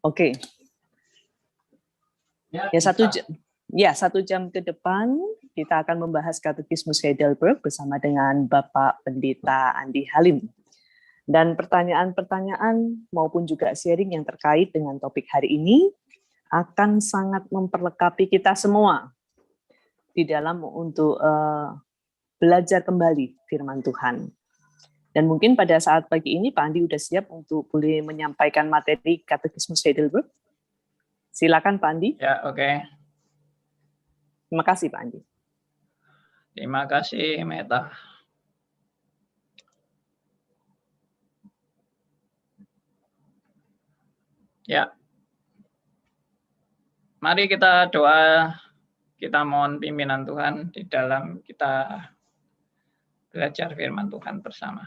Oke. Ya, 1 jam ke depan kita akan membahas Katekismus Heidelberg bersama dengan Bapak Pendeta Andi Halim. Dan pertanyaan-pertanyaan maupun juga sharing yang terkait dengan topik hari ini akan sangat memperlengkapi kita semua di dalam untuk belajar kembali firman Tuhan. Dan mungkin pada saat pagi ini Pak Andi sudah siap untuk boleh menyampaikan materi Katekismus Heidelberg. Silakan Pak Andi. Ya, oke. Terima kasih Pak Andi. Terima kasih Meta. Ya. Mari kita doa, kita mohon pimpinan Tuhan di dalam kita belajar firman Tuhan bersama.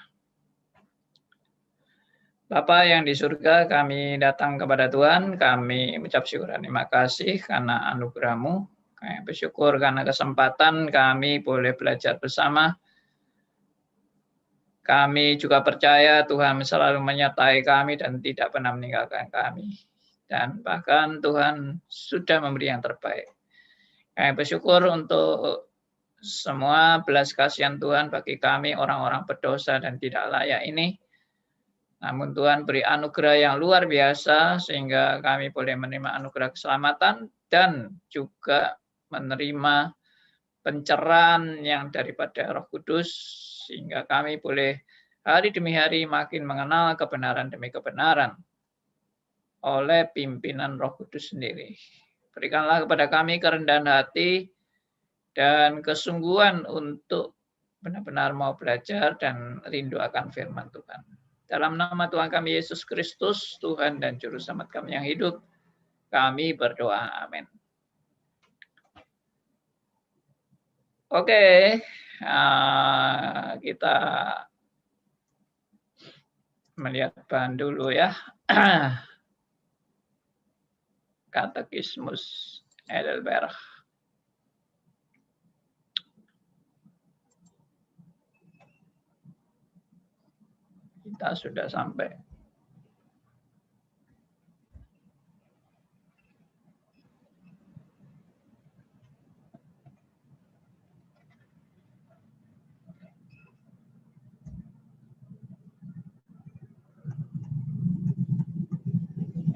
Bapa yang di surga, kami datang kepada Tuhan, kami mengucap syukur dan terima kasih karena anugerah-Mu. Kami bersyukur karena kesempatan kami boleh belajar bersama. Kami juga percaya Tuhan selalu menyertai kami dan tidak pernah meninggalkan kami. Dan bahkan Tuhan sudah memberi yang terbaik. Kami bersyukur untuk semua belas kasihan Tuhan bagi kami orang-orang berdosa dan tidak layak ini. Namun Tuhan beri anugerah yang luar biasa sehingga kami boleh menerima anugerah keselamatan dan juga menerima pencerahan yang daripada Roh Kudus sehingga kami boleh hari demi hari makin mengenal kebenaran demi kebenaran oleh pimpinan Roh Kudus sendiri. Berikanlah kepada kami kerendahan hati dan kesungguhan untuk benar-benar mau belajar dan rindu akan firman Tuhan. Dalam nama Tuhan kami Yesus Kristus, Tuhan dan Juru Selamat kami yang hidup, kami berdoa. Amin. Oke, kita melihat bahan dulu ya. Katekismus Heidelberg. Kita sudah sampai.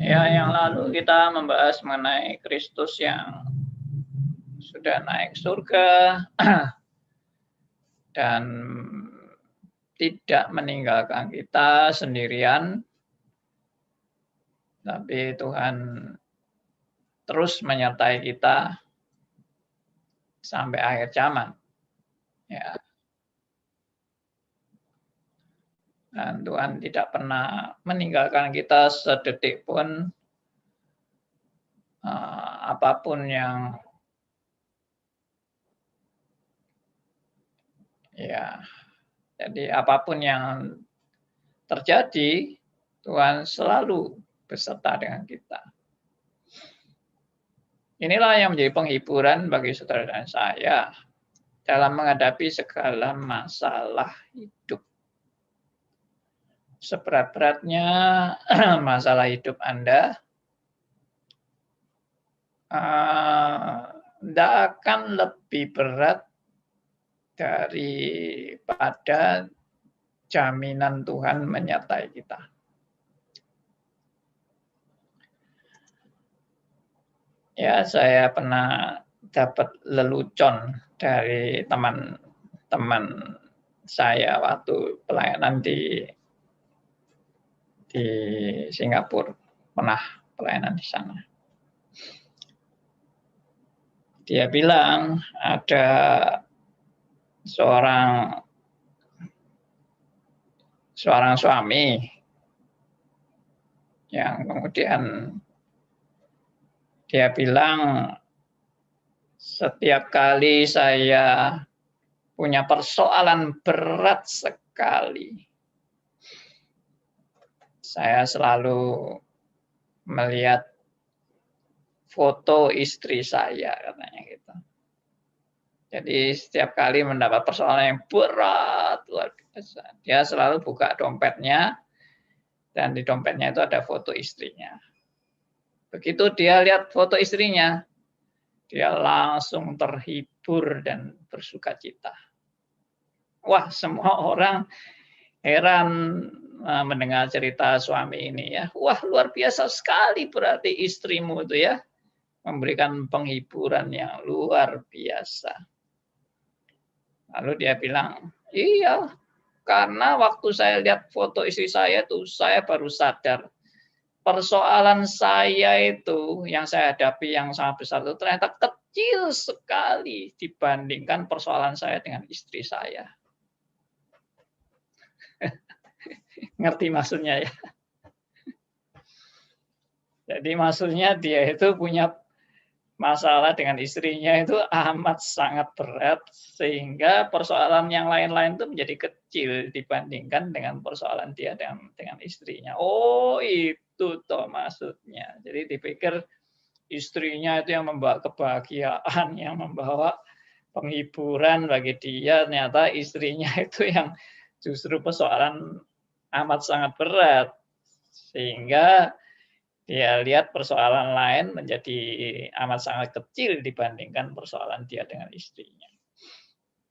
Ya, yang lalu kita membahas mengenai Kristus yang sudah naik surga dan tidak meninggalkan kita sendirian, tapi Tuhan terus menyertai kita sampai akhir zaman. Ya. Dan Tuhan tidak pernah meninggalkan kita sedetik pun, apapun yang jadi apapun yang terjadi, Tuhan selalu beserta dengan kita. Inilah yang menjadi penghiburan bagi saudara dan saya dalam menghadapi segala masalah hidup. Seberat-beratnya masalah hidup Anda, tidak akan lebih berat daripada jaminan Tuhan menyertai kita. Ya, saya pernah dapat lelucon dari teman-teman saya waktu pelayanan di Singapura, pernah pelayanan di sana. Dia bilang ada seorang suami yang kemudian dia bilang, setiap kali saya punya persoalan berat sekali, saya selalu melihat foto istri saya, katanya gitu. Jadi setiap kali mendapat persoalan yang berat luar biasa, dia selalu buka dompetnya dan di dompetnya itu ada foto istrinya. Begitu dia lihat foto istrinya, dia langsung terhibur dan bersukacita. Wah, semua orang heran mendengar cerita suami ini ya. Wah, luar biasa sekali berarti istrimu itu ya. Memberikan penghiburan yang luar biasa. Lalu dia bilang, iya, karena waktu saya lihat foto istri saya tuh, saya baru sadar persoalan saya itu yang saya hadapi yang sangat besar itu ternyata kecil sekali dibandingkan persoalan saya dengan istri saya. Ngerti maksudnya ya? Jadi maksudnya dia itu punya masalah dengan istrinya itu amat sangat berat sehingga persoalan yang lain-lain itu menjadi kecil dibandingkan dengan persoalan dia dengan istrinya. Oh, itu toh maksudnya. Jadi dipikir istrinya itu yang membawa kebahagiaan, yang membawa penghiburan bagi dia, ternyata istrinya itu yang justru persoalan amat sangat berat. Sehingga dia lihat persoalan lain menjadi amat sangat kecil dibandingkan persoalan dia dengan istrinya.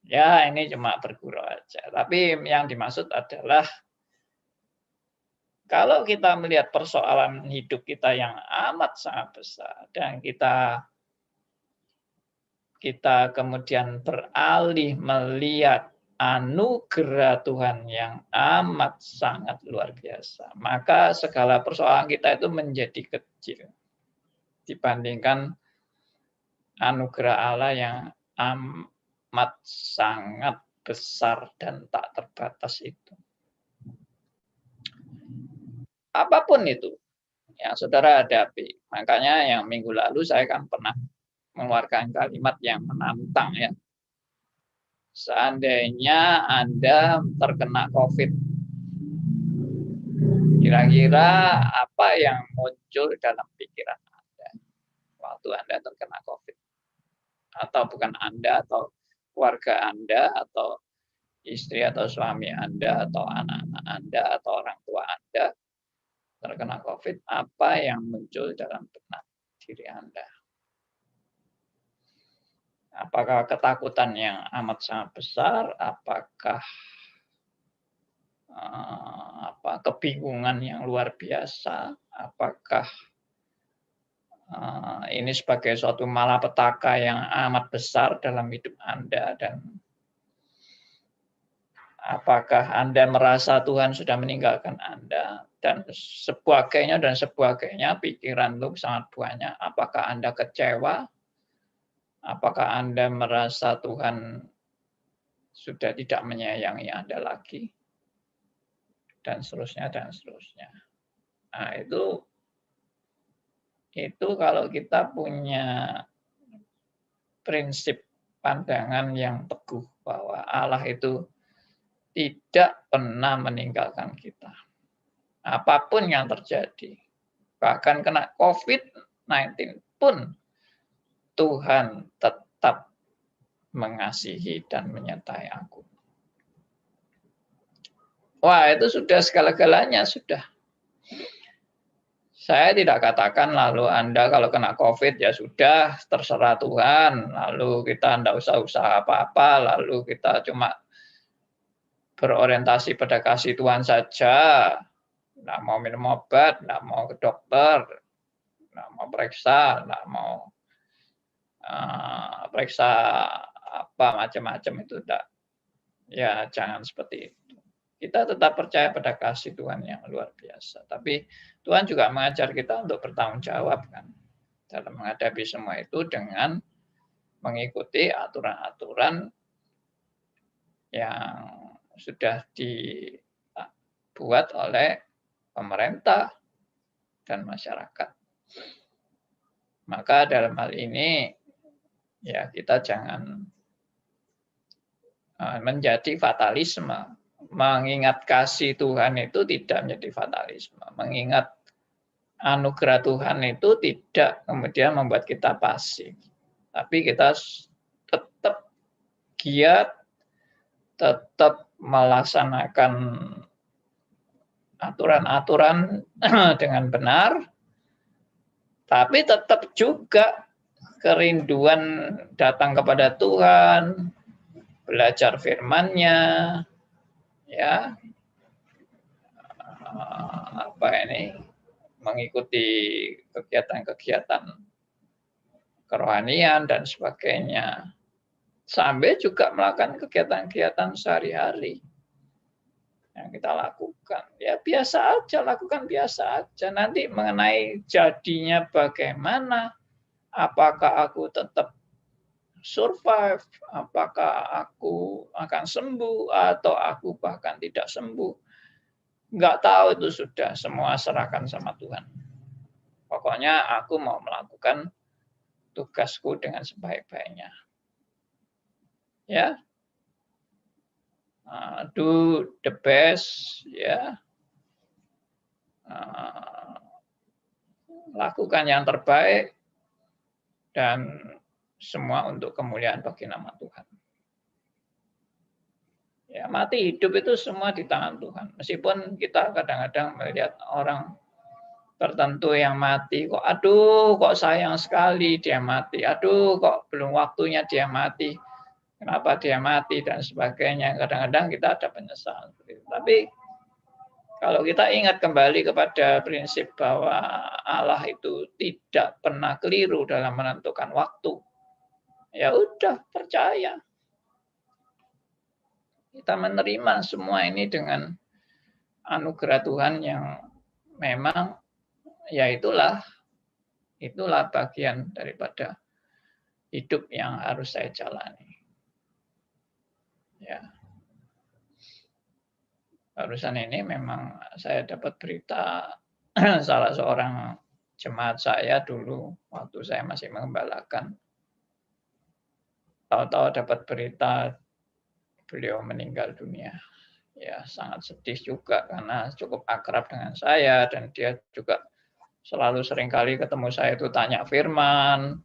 Ya, ini cuma bergurau aja. Tapi yang dimaksud adalah kalau kita melihat persoalan hidup kita yang amat sangat besar dan kita kemudian beralih melihat anugerah Tuhan yang amat sangat luar biasa, maka segala persoalan kita itu menjadi kecil dibandingkan anugerah Allah yang amat sangat besar dan tak terbatas itu. Apapun itu yang saudara hadapi. Makanya yang minggu lalu saya kan pernah mengeluarkan kalimat yang menantang ya. Seandainya Anda terkena COVID, kira-kira apa yang muncul dalam pikiran Anda waktu Anda terkena COVID? Atau bukan Anda, atau keluarga Anda, atau istri atau suami Anda, atau anak-anak Anda, atau orang tua Anda terkena COVID, apa yang muncul dalam benak diri Anda? Apakah ketakutan yang amat sangat besar? Apakah kebingungan yang luar biasa? Apakah ini sebagai suatu malapetaka yang amat besar dalam hidup Anda? Dan apakah Anda merasa Tuhan sudah meninggalkan Anda? Dan sebagainya, pikiran itu sangat banyak. Apakah Anda kecewa? Apakah Anda merasa Tuhan sudah tidak menyayangi Anda lagi? Dan seterusnya, dan seterusnya. Nah, itu kalau kita punya prinsip pandangan yang teguh bahwa Allah itu tidak pernah meninggalkan kita. Apapun yang terjadi. Bahkan kena COVID-19 pun Tuhan tetap mengasihi dan menyertai aku. Wah, itu sudah segala-galanya, sudah. Saya tidak katakan lalu Anda kalau kena COVID ya sudah, terserah Tuhan, lalu kita tidak usah usaha apa-apa, lalu kita cuma berorientasi pada kasih Tuhan saja, tidak mau minum obat, tidak mau ke dokter, tidak mau periksa, tidak mau periksa apa macam-macam itu tidak. Ya jangan seperti itu. Kita tetap percaya pada kasih Tuhan yang luar biasa. Tapi Tuhan juga mengajar kita untuk bertanggung jawab kan dalam menghadapi semua itu dengan mengikuti aturan-aturan yang sudah dibuat oleh pemerintah dan masyarakat. Maka dalam hal ini ya kita jangan menjadi fatalisme. Mengingat kasih Tuhan itu tidak menjadi fatalisme. Mengingat anugerah Tuhan itu tidak kemudian membuat kita pasif. Tapi kita tetap giat, tetap melaksanakan aturan-aturan dengan benar, Tapi tetap juga kerinduan datang kepada Tuhan, belajar firman-Nya, ya, mengikuti kegiatan-kegiatan kerohanian dan sebagainya, sampai juga melakukan kegiatan-kegiatan sehari-hari yang kita lakukan. Ya biasa aja, lakukan biasa aja. Nanti mengenai jadinya bagaimana, apakah aku tetap survive, apakah aku akan sembuh atau aku bahkan tidak sembuh, nggak tahu, itu sudah semua serahkan sama Tuhan. Pokoknya aku mau melakukan tugasku dengan sebaik-baiknya. Ya, do the best, ya, lakukan yang terbaik, dan semua untuk kemuliaan bagi nama Tuhan. Ya, mati hidup itu semua di tangan Tuhan. Meskipun kita kadang-kadang melihat orang tertentu yang mati, kok aduh kok sayang sekali dia mati, aduh kok belum waktunya dia mati, kenapa dia mati dan sebagainya. Kadang-kadang kita ada penyesalan. Tapi kalau kita ingat kembali kepada prinsip bahwa Allah itu tidak pernah keliru dalam menentukan waktu, ya udah percaya. Kita menerima semua ini dengan anugerah Tuhan yang memang ya itulah bagian daripada hidup yang harus saya jalani. Ya. Barusan ini memang saya dapat berita salah seorang jemaat saya dulu waktu saya masih mengembalakan. Tahu-tahu dapat berita beliau meninggal dunia. Ya, sangat sedih juga karena cukup akrab dengan saya dan dia juga selalu seringkali ketemu saya itu tanya firman.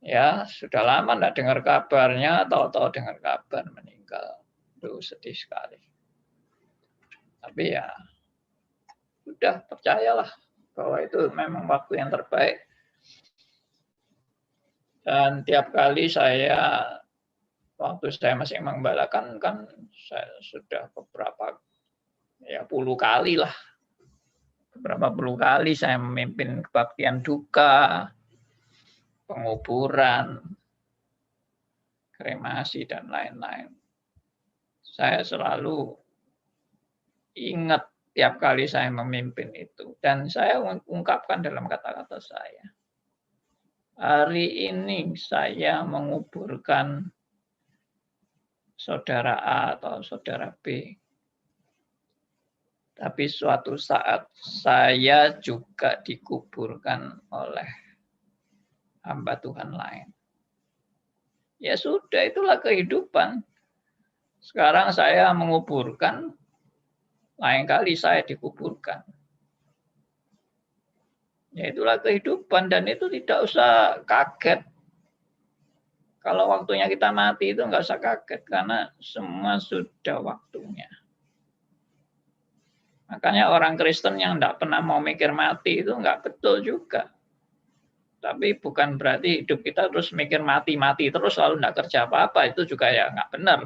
Ya, sudah lama enggak dengar kabarnya, tahu-tahu dengar kabar meninggal. Itu sedih sekali. Tapi ya sudah, percayalah bahwa itu memang waktu yang terbaik. Dan tiap kali waktu saya masih mengembalakan, kan saya sudah beberapa puluh kali lah. Beberapa puluh kali saya memimpin kebaktian duka, penguburan, kremasi, dan lain-lain. Saya selalu ingat tiap kali saya memimpin itu. Dan saya ungkapkan dalam kata-kata saya. Hari ini saya menguburkan saudara A atau saudara B. Tapi suatu saat saya juga dikuburkan oleh hamba Tuhan lain. Ya sudah, itulah kehidupan. Sekarang saya menguburkan, lain kali saya dikuburkan. Ya itulah kehidupan, dan itu tidak usah kaget. Kalau waktunya kita mati itu nggak usah kaget, karena semua sudah waktunya. Makanya orang Kristen yang nggak pernah mau mikir mati itu nggak betul juga. Tapi bukan berarti hidup kita terus mikir mati-mati terus lalu nggak kerja apa-apa, itu juga ya nggak benar.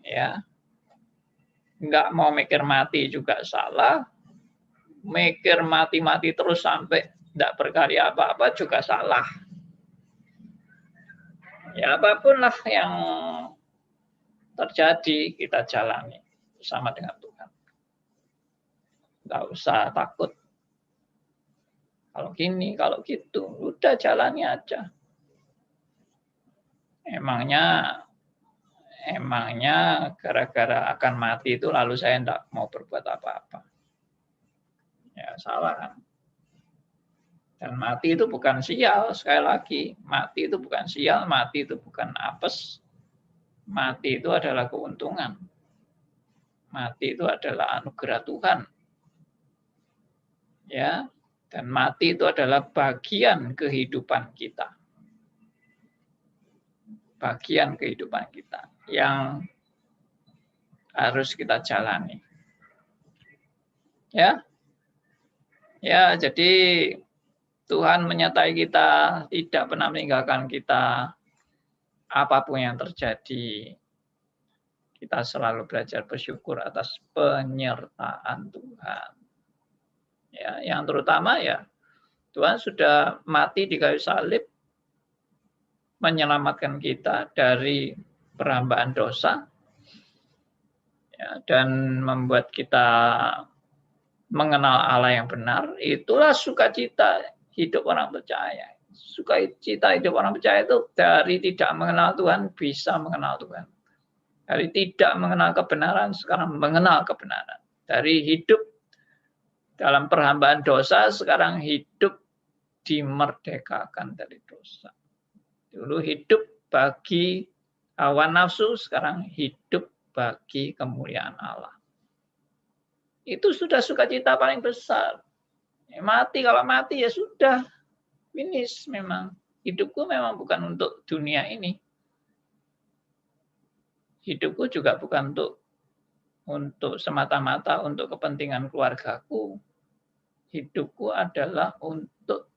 Ya, nggak mau mikir mati juga salah. Mikir mati-mati terus sampai tidak berkarya apa-apa juga salah. Ya apapun lah yang terjadi, kita jalani bersama dengan Tuhan. Nggak usah takut. Kalau gini, kalau gitu, udah jalani aja. Emangnya gara-gara akan mati itu lalu saya tidak mau berbuat apa-apa. Ya salah kan. Dan mati itu bukan sial, sekali lagi. Mati itu bukan sial, mati itu bukan apes. Mati itu adalah keuntungan. Mati itu adalah anugerah Tuhan. Ya, dan mati itu adalah bagian kehidupan kita. Bagian kehidupan kita yang harus kita jalani. Ya. Ya, jadi Tuhan menyertai kita, tidak pernah meninggalkan kita. Apapun yang terjadi, kita selalu belajar bersyukur atas penyertaan Tuhan. Ya, yang terutama ya Tuhan sudah mati di kayu salib menyelamatkan kita dari perhambaan dosa, ya, dan membuat kita mengenal Allah yang benar. Itulah sukacita hidup orang percaya. Sukacita hidup orang percaya itu dari tidak mengenal Tuhan bisa mengenal Tuhan. Dari tidak mengenal kebenaran sekarang mengenal kebenaran. Dari hidup dalam perhambaan dosa sekarang hidup dimerdekakan dari dosa. Dulu hidup bagi hawa nafsu, sekarang hidup bagi kemuliaan Allah. Itu sudah sukacita paling besar. Mati, kalau mati ya sudah, finish memang. Hidupku memang bukan untuk dunia ini. Hidupku juga bukan untuk semata-mata untuk kepentingan keluargaku. Hidupku adalah untuk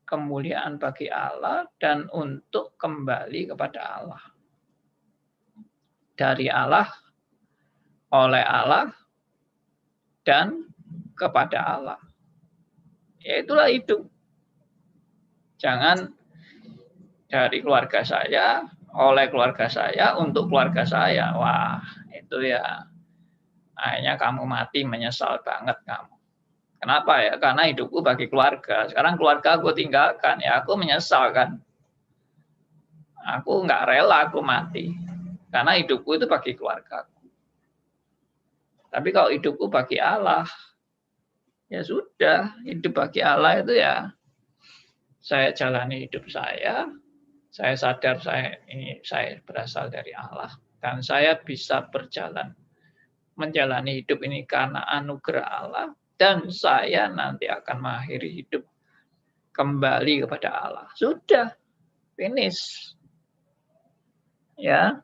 kemuliaan bagi Allah dan untuk kembali kepada Allah. Dari Allah, oleh Allah, dan kepada Allah. Ya itulah hidup. Jangan dari keluarga saya, oleh keluarga saya, untuk keluarga saya. Wah, itu ya akhirnya kamu mati menyesal banget kamu. Kenapa ya? Karena hidupku bagi keluarga. Sekarang keluarga aku tinggalkan, ya aku menyesal kan. Aku nggak rela aku mati. Karena hidupku itu bagi keluargaku. Tapi kalau hidupku bagi Allah, ya sudah, hidup bagi Allah itu ya saya jalani hidup saya sadar saya berasal dari Allah dan saya bisa berjalan menjalani hidup ini karena anugerah Allah dan saya nanti akan mengakhiri hidup kembali kepada Allah. Sudah, finish. Ya.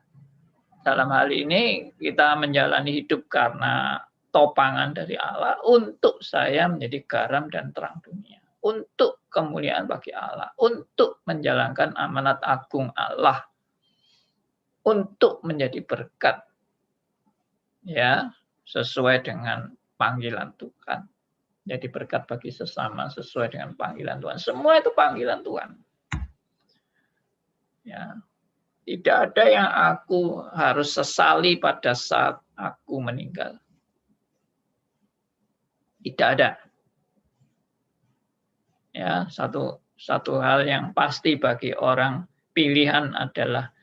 Dalam hal ini kita menjalani hidup karena topangan dari Allah untuk saya menjadi garam dan terang dunia. Untuk kemuliaan bagi Allah. Untuk menjalankan amanat agung Allah. Untuk menjadi berkat. Ya, sesuai dengan panggilan Tuhan. Jadi berkat bagi sesama sesuai dengan panggilan Tuhan. Semua itu panggilan Tuhan. Ya. Tidak ada yang aku harus sesali pada saat aku meninggal. Tidak ada. Ya, satu hal yang pasti bagi orang pilihan adalah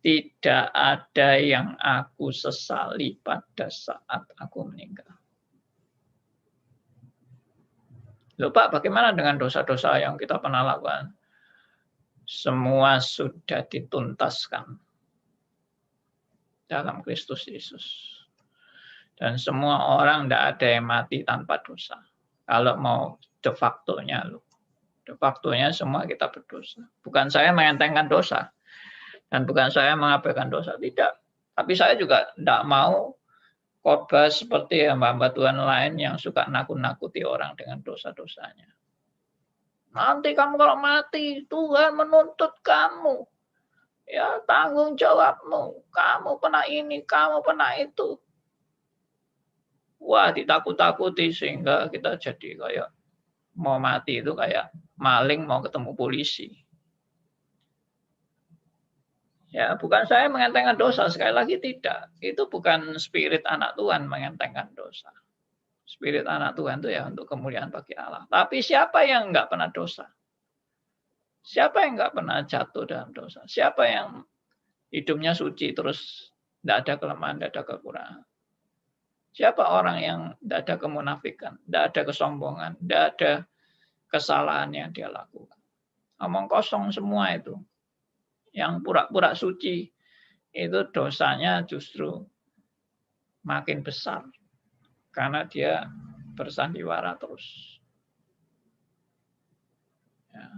tidak ada yang aku sesali pada saat aku meninggal. Loh Pak, bagaimana dengan dosa-dosa yang kita pernah lakukan? Semua sudah dituntaskan dalam Kristus Yesus. Dan semua orang tidak ada yang mati tanpa dosa. Kalau mau de facto-nya, semua kita berdosa. Bukan saya mengentengkan dosa. Dan bukan saya mengabaikan dosa. Tidak. Tapi saya juga tidak mau khotbah seperti hamba-hamba Tuhan lain yang suka nakut-nakuti orang dengan dosa-dosanya. Nanti kamu kalau mati, Tuhan menuntut kamu. Ya, tanggung jawabmu. Kamu pernah ini, kamu pernah itu. Wah, ditakut-takuti sehingga kita jadi kayak mau mati itu kayak maling mau ketemu polisi. Ya, bukan saya mengentengkan dosa, sekali lagi tidak. Itu bukan spirit anak Tuhan mengentengkan dosa. Spirit anak Tuhan itu ya untuk kemuliaan bagi Allah. Tapi siapa yang enggak pernah dosa? Siapa yang enggak pernah jatuh dalam dosa? Siapa yang hidupnya suci terus tidak ada kelemahan, tidak ada kekurangan? Siapa orang yang tidak ada kemunafikan, tidak ada kesombongan, tidak ada kesalahan yang dia lakukan? Omong kosong semua itu. Yang pura-pura suci itu dosanya justru makin besar karena dia bersandiwara terus. Ya.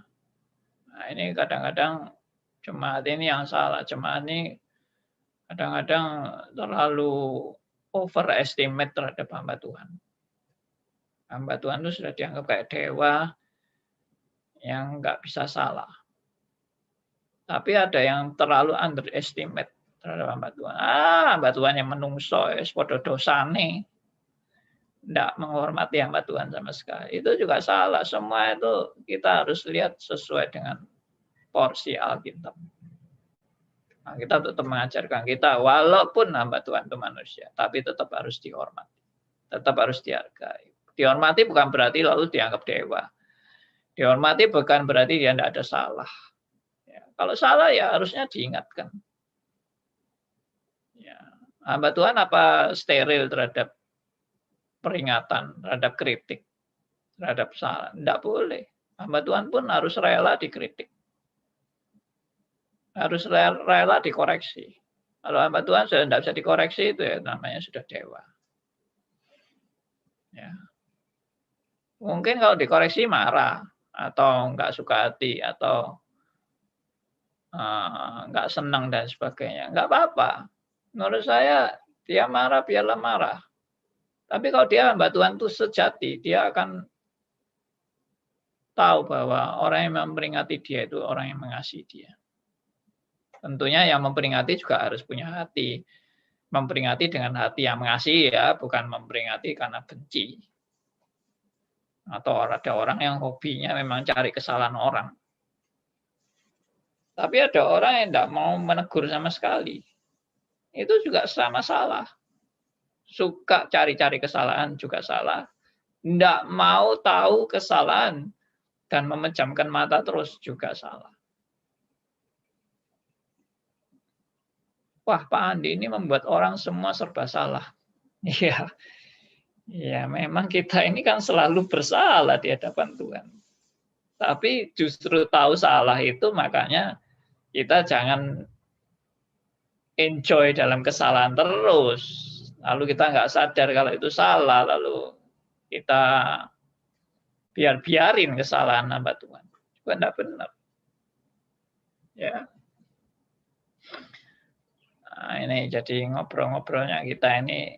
Nah, ini kadang-kadang jemaat ini yang salah. Jemaat ini kadang-kadang terlalu overestimate terhadap hamba Tuhan. Hamba Tuhan itu sudah dianggap kayak dewa, yang nggak bisa salah. Tapi ada yang terlalu underestimate terhadap hamba Tuhan. Hamba Tuhan yang menungso, padha dosane. Nggak menghormati hamba Tuhan sama sekali. Itu juga salah. Semua itu kita harus lihat sesuai dengan porsi Alkitab. Nah, kita tetap mengajarkan kita, walaupun hamba Tuhan itu manusia, tapi tetap harus dihormati. Tetap harus dihargai. Dihormati bukan berarti lalu dianggap dewa. Dihormati bukan berarti dia tidak ada salah. Ya, kalau salah ya harusnya diingatkan. Ya, hamba Tuhan apa steril terhadap peringatan, terhadap kritik, terhadap salah? Tidak boleh. Hamba Tuhan pun harus rela dikritik. Harus rela dikoreksi. Kalau hamba Tuhan sudah tidak bisa dikoreksi, itu ya namanya sudah dewa. Ya. Mungkin kalau dikoreksi marah, atau nggak suka hati, atau nggak senang dan sebagainya. Nggak apa-apa. Menurut saya dia marah, biarlah marah. Tapi kalau dia hamba Tuhan itu sejati, dia akan tahu bahwa orang yang memperingati dia itu orang yang mengasihi dia. Tentunya yang memperingati juga harus punya hati. Memperingati dengan hati yang mengasihi ya, bukan memperingati karena benci. Atau ada orang yang hobinya memang cari kesalahan orang. Tapi ada orang yang tidak mau menegur sama sekali. Itu juga sama salah. Suka cari-cari kesalahan juga salah. Tidak mau tahu kesalahan dan memejamkan mata terus juga salah. Wah, Pak Andi ini membuat orang semua serba salah. Iya, ya memang kita ini kan selalu bersalah di hadapan Tuhan. Tapi justru tahu salah itu makanya kita jangan enjoy dalam kesalahan terus. Lalu kita nggak sadar kalau itu salah, lalu kita biarin kesalahan hamba Tuhan. Juga enggak benar. Ya. Nah, ini jadi ngobrol-ngobrolnya kita ini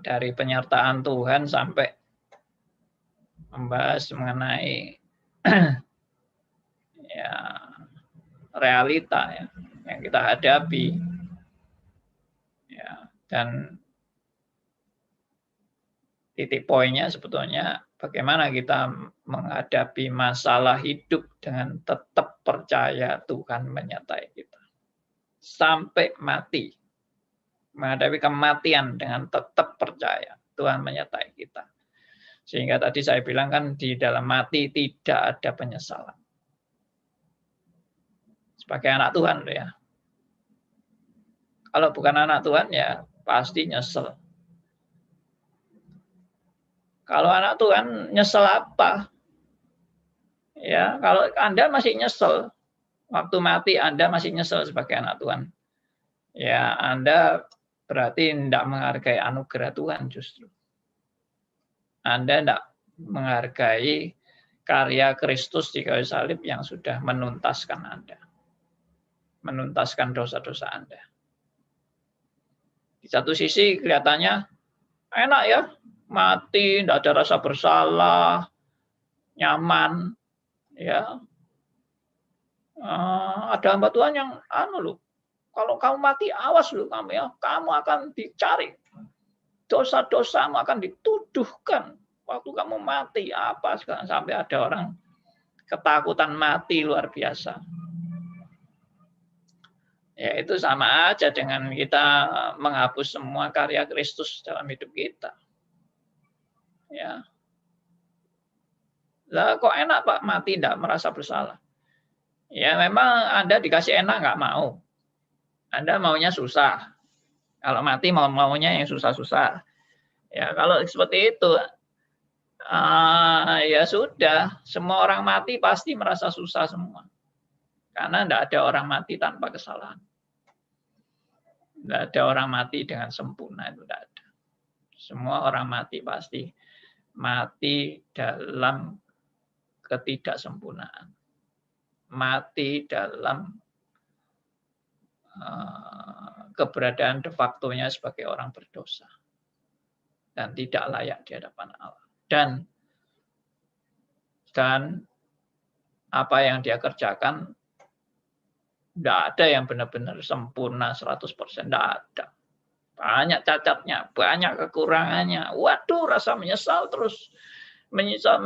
dari penyertaan Tuhan sampai membahas mengenai ya realita ya yang kita hadapi. Ya, dan titik poinnya sebetulnya bagaimana kita menghadapi masalah hidup dengan tetap percaya Tuhan menyertai kita. Sampai mati. Menghadapi kematian dengan tetap percaya Tuhan menyertai kita. Sehingga tadi saya bilang kan di dalam mati tidak ada penyesalan. Sebagai anak Tuhan ya. Kalau bukan anak Tuhan ya pasti nyesel. Kalau anak Tuhan nyesel apa? Ya, kalau Anda masih nyesel, waktu mati Anda masih nyesel sebagai anak Tuhan. Ya, Anda berarti tidak menghargai anugerah Tuhan justru. Anda tidak menghargai karya Kristus di kayu salib yang sudah menuntaskan Anda. Menuntaskan dosa-dosa Anda. Di satu sisi kelihatannya enak ya, mati, tidak ada rasa bersalah, nyaman, ya. Ada hamba Tuhan yang loh, kalau kamu mati awas loh kamu ya, kamu akan dicari, dosa-dosamu akan dituduhkan waktu kamu mati apa sekarang, sampai ada orang ketakutan mati luar biasa. Ya itu sama aja dengan kita menghapus semua karya Kristus dalam hidup kita. Ya. Lah kok enak Pak mati tidak merasa bersalah? Ya memang Anda dikasih enak nggak mau. Anda maunya susah. Kalau mati maunya yang susah-susah. Ya kalau seperti itu, ya sudah. Semua orang mati pasti merasa susah semua. Karena tidak ada orang mati tanpa kesalahan. Tidak ada orang mati dengan sempurna, itu tidak ada. Semua orang mati pasti mati dalam ketidaksempurnaan. Mati dalam keberadaan de facto-nya sebagai orang berdosa. Dan tidak layak di hadapan Allah. Dan dan apa yang dia kerjakan tidak ada yang benar-benar sempurna 100%, tidak ada. Banyak cacatnya, banyak kekurangannya. Waduh, rasa menyesal terus. Menyesal.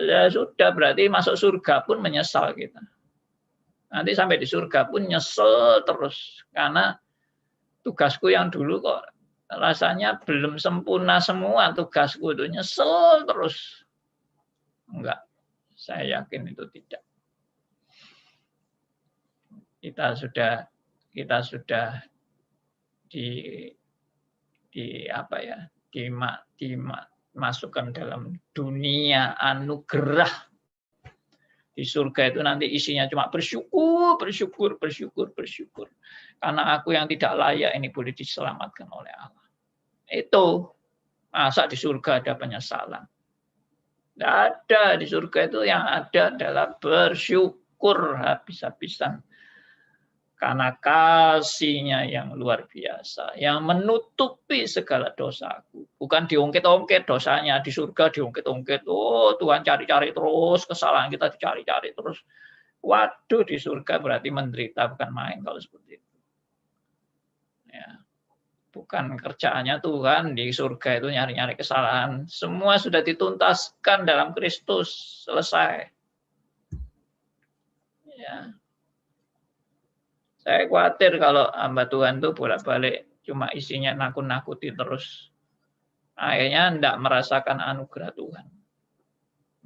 Ya sudah, berarti masuk surga pun menyesal kita. Nanti sampai di surga pun nyesel terus. Karena tugasku yang dulu kok rasanya belum sempurna semua tugasku itu, nyesel terus. Enggak, saya yakin itu tidak. Kita sudah dimasukkan dalam dunia anugerah. Di surga itu nanti isinya cuma bersyukur. Karena aku yang tidak layak ini boleh diselamatkan oleh Allah. Itu masa di surga ada penyesalan? Tidak ada. Di surga itu yang ada adalah bersyukur habis-habisan. Karena kasih-Nya yang luar biasa, yang menutupi segala dosaku. Bukan diungkit-ungkit dosanya, di surga diungkit-ungkit. Oh, Tuhan cari-cari terus, kesalahan kita dicari-cari terus. Waduh, di surga berarti menderita, bukan main kalau seperti itu. Ya. Bukan kerjaannya Tuhan di surga itu nyari-nyari kesalahan. Semua sudah dituntaskan dalam Kristus, selesai. Ya. Saya khawatir kalau hamba Tuhan itu bolak-balik cuma isinya nakut-nakuti terus. Akhirnya tidak merasakan anugerah Tuhan.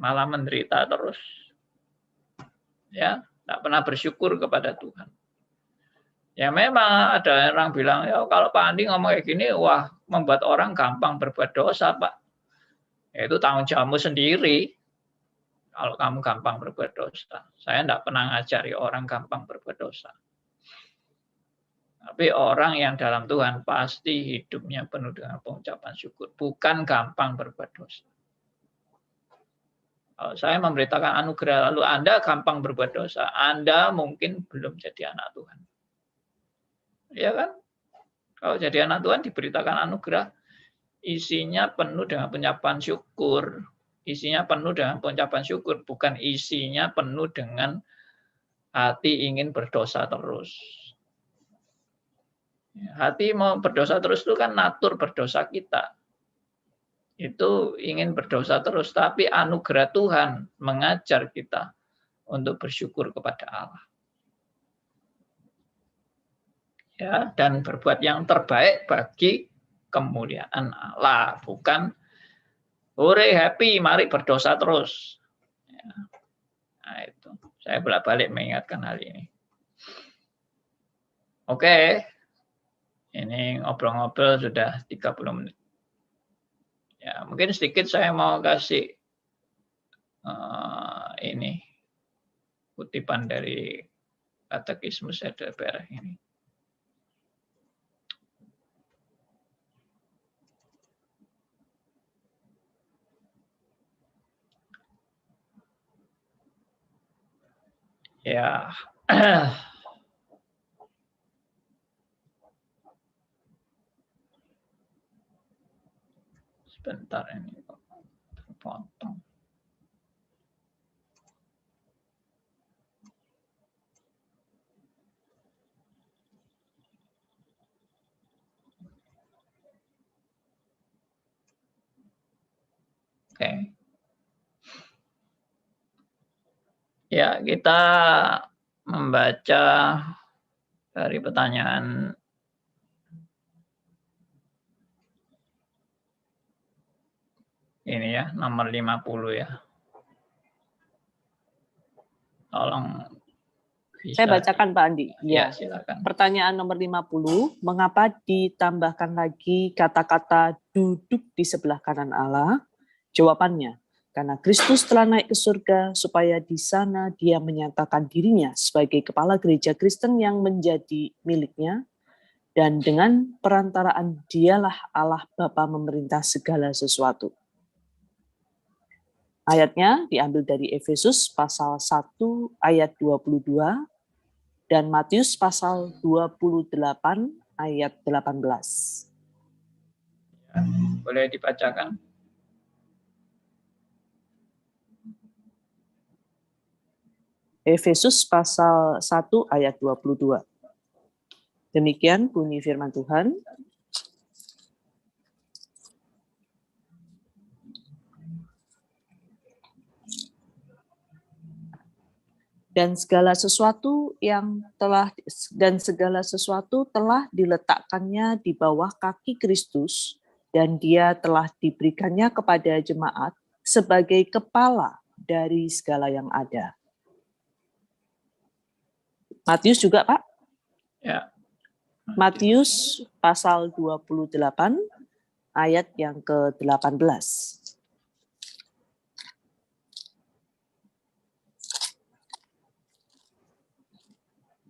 Malah menderita terus. Ya, tidak pernah bersyukur kepada Tuhan. Ya memang ada orang bilang, ya kalau Pak Andi ngomong kayak gini, wah membuat orang gampang berbuat dosa, Pak. Ya, itu tanggung jawabmu sendiri. Kalau kamu gampang berbuat dosa. Saya tidak pernah ngajari orang gampang berbuat dosa. Tapi orang yang dalam Tuhan pasti hidupnya penuh dengan pengucapan syukur. Bukan gampang berbuat dosa. Kalau saya memberitakan anugerah, lalu Anda gampang berbuat dosa, Anda mungkin belum jadi anak Tuhan. Ya kan? Kalau jadi anak Tuhan diberitakan anugerah, isinya penuh dengan pengucapan syukur. Isinya penuh dengan pengucapan syukur, bukan isinya penuh dengan hati ingin berdosa terus. Hati mau berdosa terus itu kan natur berdosa kita. Itu ingin berdosa terus, tapi anugerah Tuhan mengajar kita untuk bersyukur kepada Allah. Ya, dan berbuat yang terbaik bagi kemuliaan Allah, bukan hore happy mari berdosa terus. Ya. Nah, itu. Saya bolak-balik mengingatkan hal ini. Oke. Ini ngobrol-ngobrol sudah 30 menit. Ya, mungkin sedikit saya mau kasih ini kutipan dari Katekismus Heidelberg ini. Ya. Sebentar ini terpotong. Oke. Ya, kita membaca dari pertanyaan ini ya, nomor 50 ya. Tolong bisa. Saya bacakan Pak Andi. Ya, silakan. Pertanyaan nomor 50, mengapa ditambahkan lagi kata-kata duduk di sebelah kanan Allah? Jawabannya, karena Kristus telah naik ke surga supaya di sana Dia menyatakan dirinya sebagai kepala gereja Kristen yang menjadi miliknya, dan dengan perantaraan Dialah Allah Bapa memerintah segala sesuatu. Ayatnya diambil dari Efesus pasal 1 ayat 22 dan Matius pasal 28 ayat 18. Boleh dibacakan? Efesus pasal 1 ayat 22. Demikian bunyi firman Tuhan. Dan segala sesuatu telah diletakkannya di bawah kaki Kristus, dan dia telah diberikannya kepada jemaat sebagai kepala dari segala yang ada. Matius juga, Pak? Ya. Matius pasal 28 ayat yang ke-18.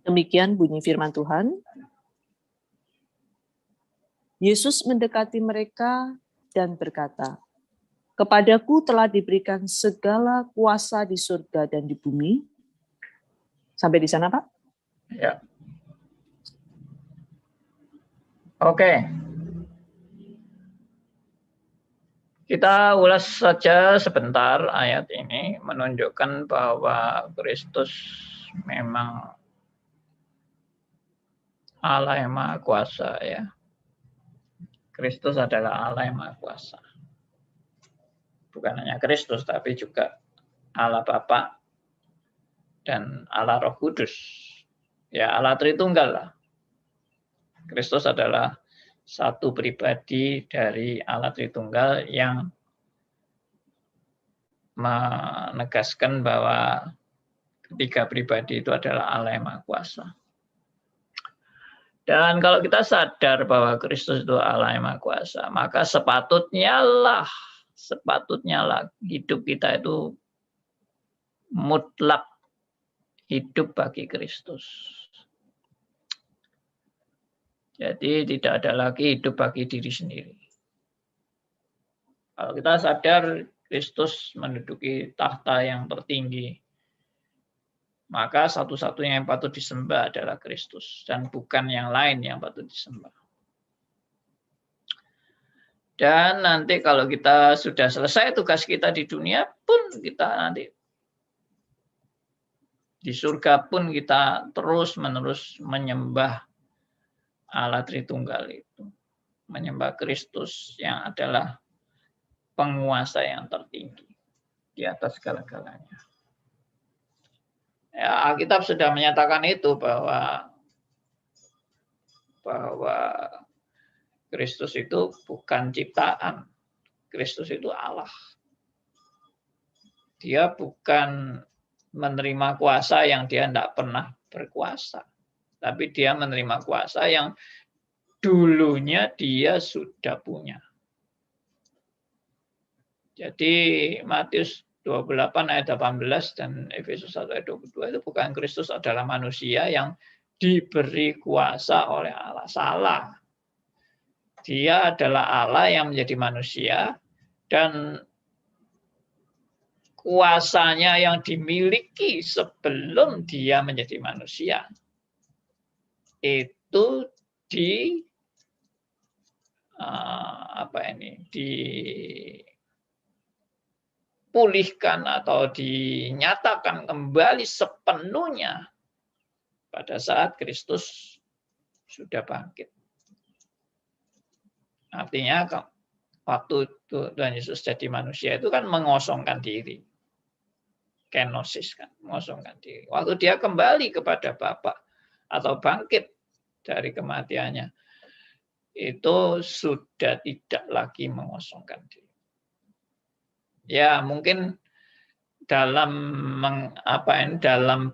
Demikian bunyi firman Tuhan. Yesus mendekati mereka dan berkata, "Kepadaku telah diberikan segala kuasa di surga dan di bumi." Sampai di sana, Pak? Ya. Oke. Kita ulas saja sebentar ayat ini, menunjukkan bahwa Kristus memang Allah yang Maha Kuasa, ya. Kristus adalah Allah yang Maha Kuasa. Bukan hanya Kristus, tapi juga Allah Bapa dan Allah Roh Kudus. Ya, Allah Tritunggal lah. Kristus adalah satu pribadi dari Allah Tritunggal yang menegaskan bahwa ketiga pribadi itu adalah Allah yang Maha Kuasa. Dan kalau kita sadar bahwa Kristus itu Allah yang Maha Kuasa, maka sepatutnya lah hidup kita itu mutlak hidup bagi Kristus. Jadi tidak ada lagi hidup bagi diri sendiri. Kalau kita sadar Kristus menduduki tahta yang tertinggi, maka satu-satunya yang patut disembah adalah Kristus dan bukan yang lain yang patut disembah. Dan nanti kalau kita sudah selesai tugas kita di dunia pun, kita nanti di surga pun kita terus-menerus menyembah Allah Tritunggal itu. Menyembah Kristus yang adalah penguasa yang tertinggi di atas segala-galanya. Ya, Alkitab sudah menyatakan itu bahwa Kristus itu bukan ciptaan. Kristus itu Allah. Dia bukan menerima kuasa yang dia tidak pernah berkuasa. Tapi dia menerima kuasa yang dulunya dia sudah punya. Jadi Matius 28 ayat 18 dan Efesus 1 ayat 22 itu bukan Kristus adalah manusia yang diberi kuasa oleh Allah. Salah. Dia adalah Allah yang menjadi manusia dan kuasanya yang dimiliki sebelum dia menjadi manusia itu dipulihkan atau dinyatakan kembali sepenuhnya pada saat Kristus sudah bangkit. Artinya waktu Tuhan Yesus jadi manusia itu kan mengosongkan diri. Kenosis kan, mengosongkan diri. Waktu dia kembali kepada Bapa atau bangkit dari kematiannya, itu sudah tidak lagi mengosongkan diri. Ya, mungkin dalam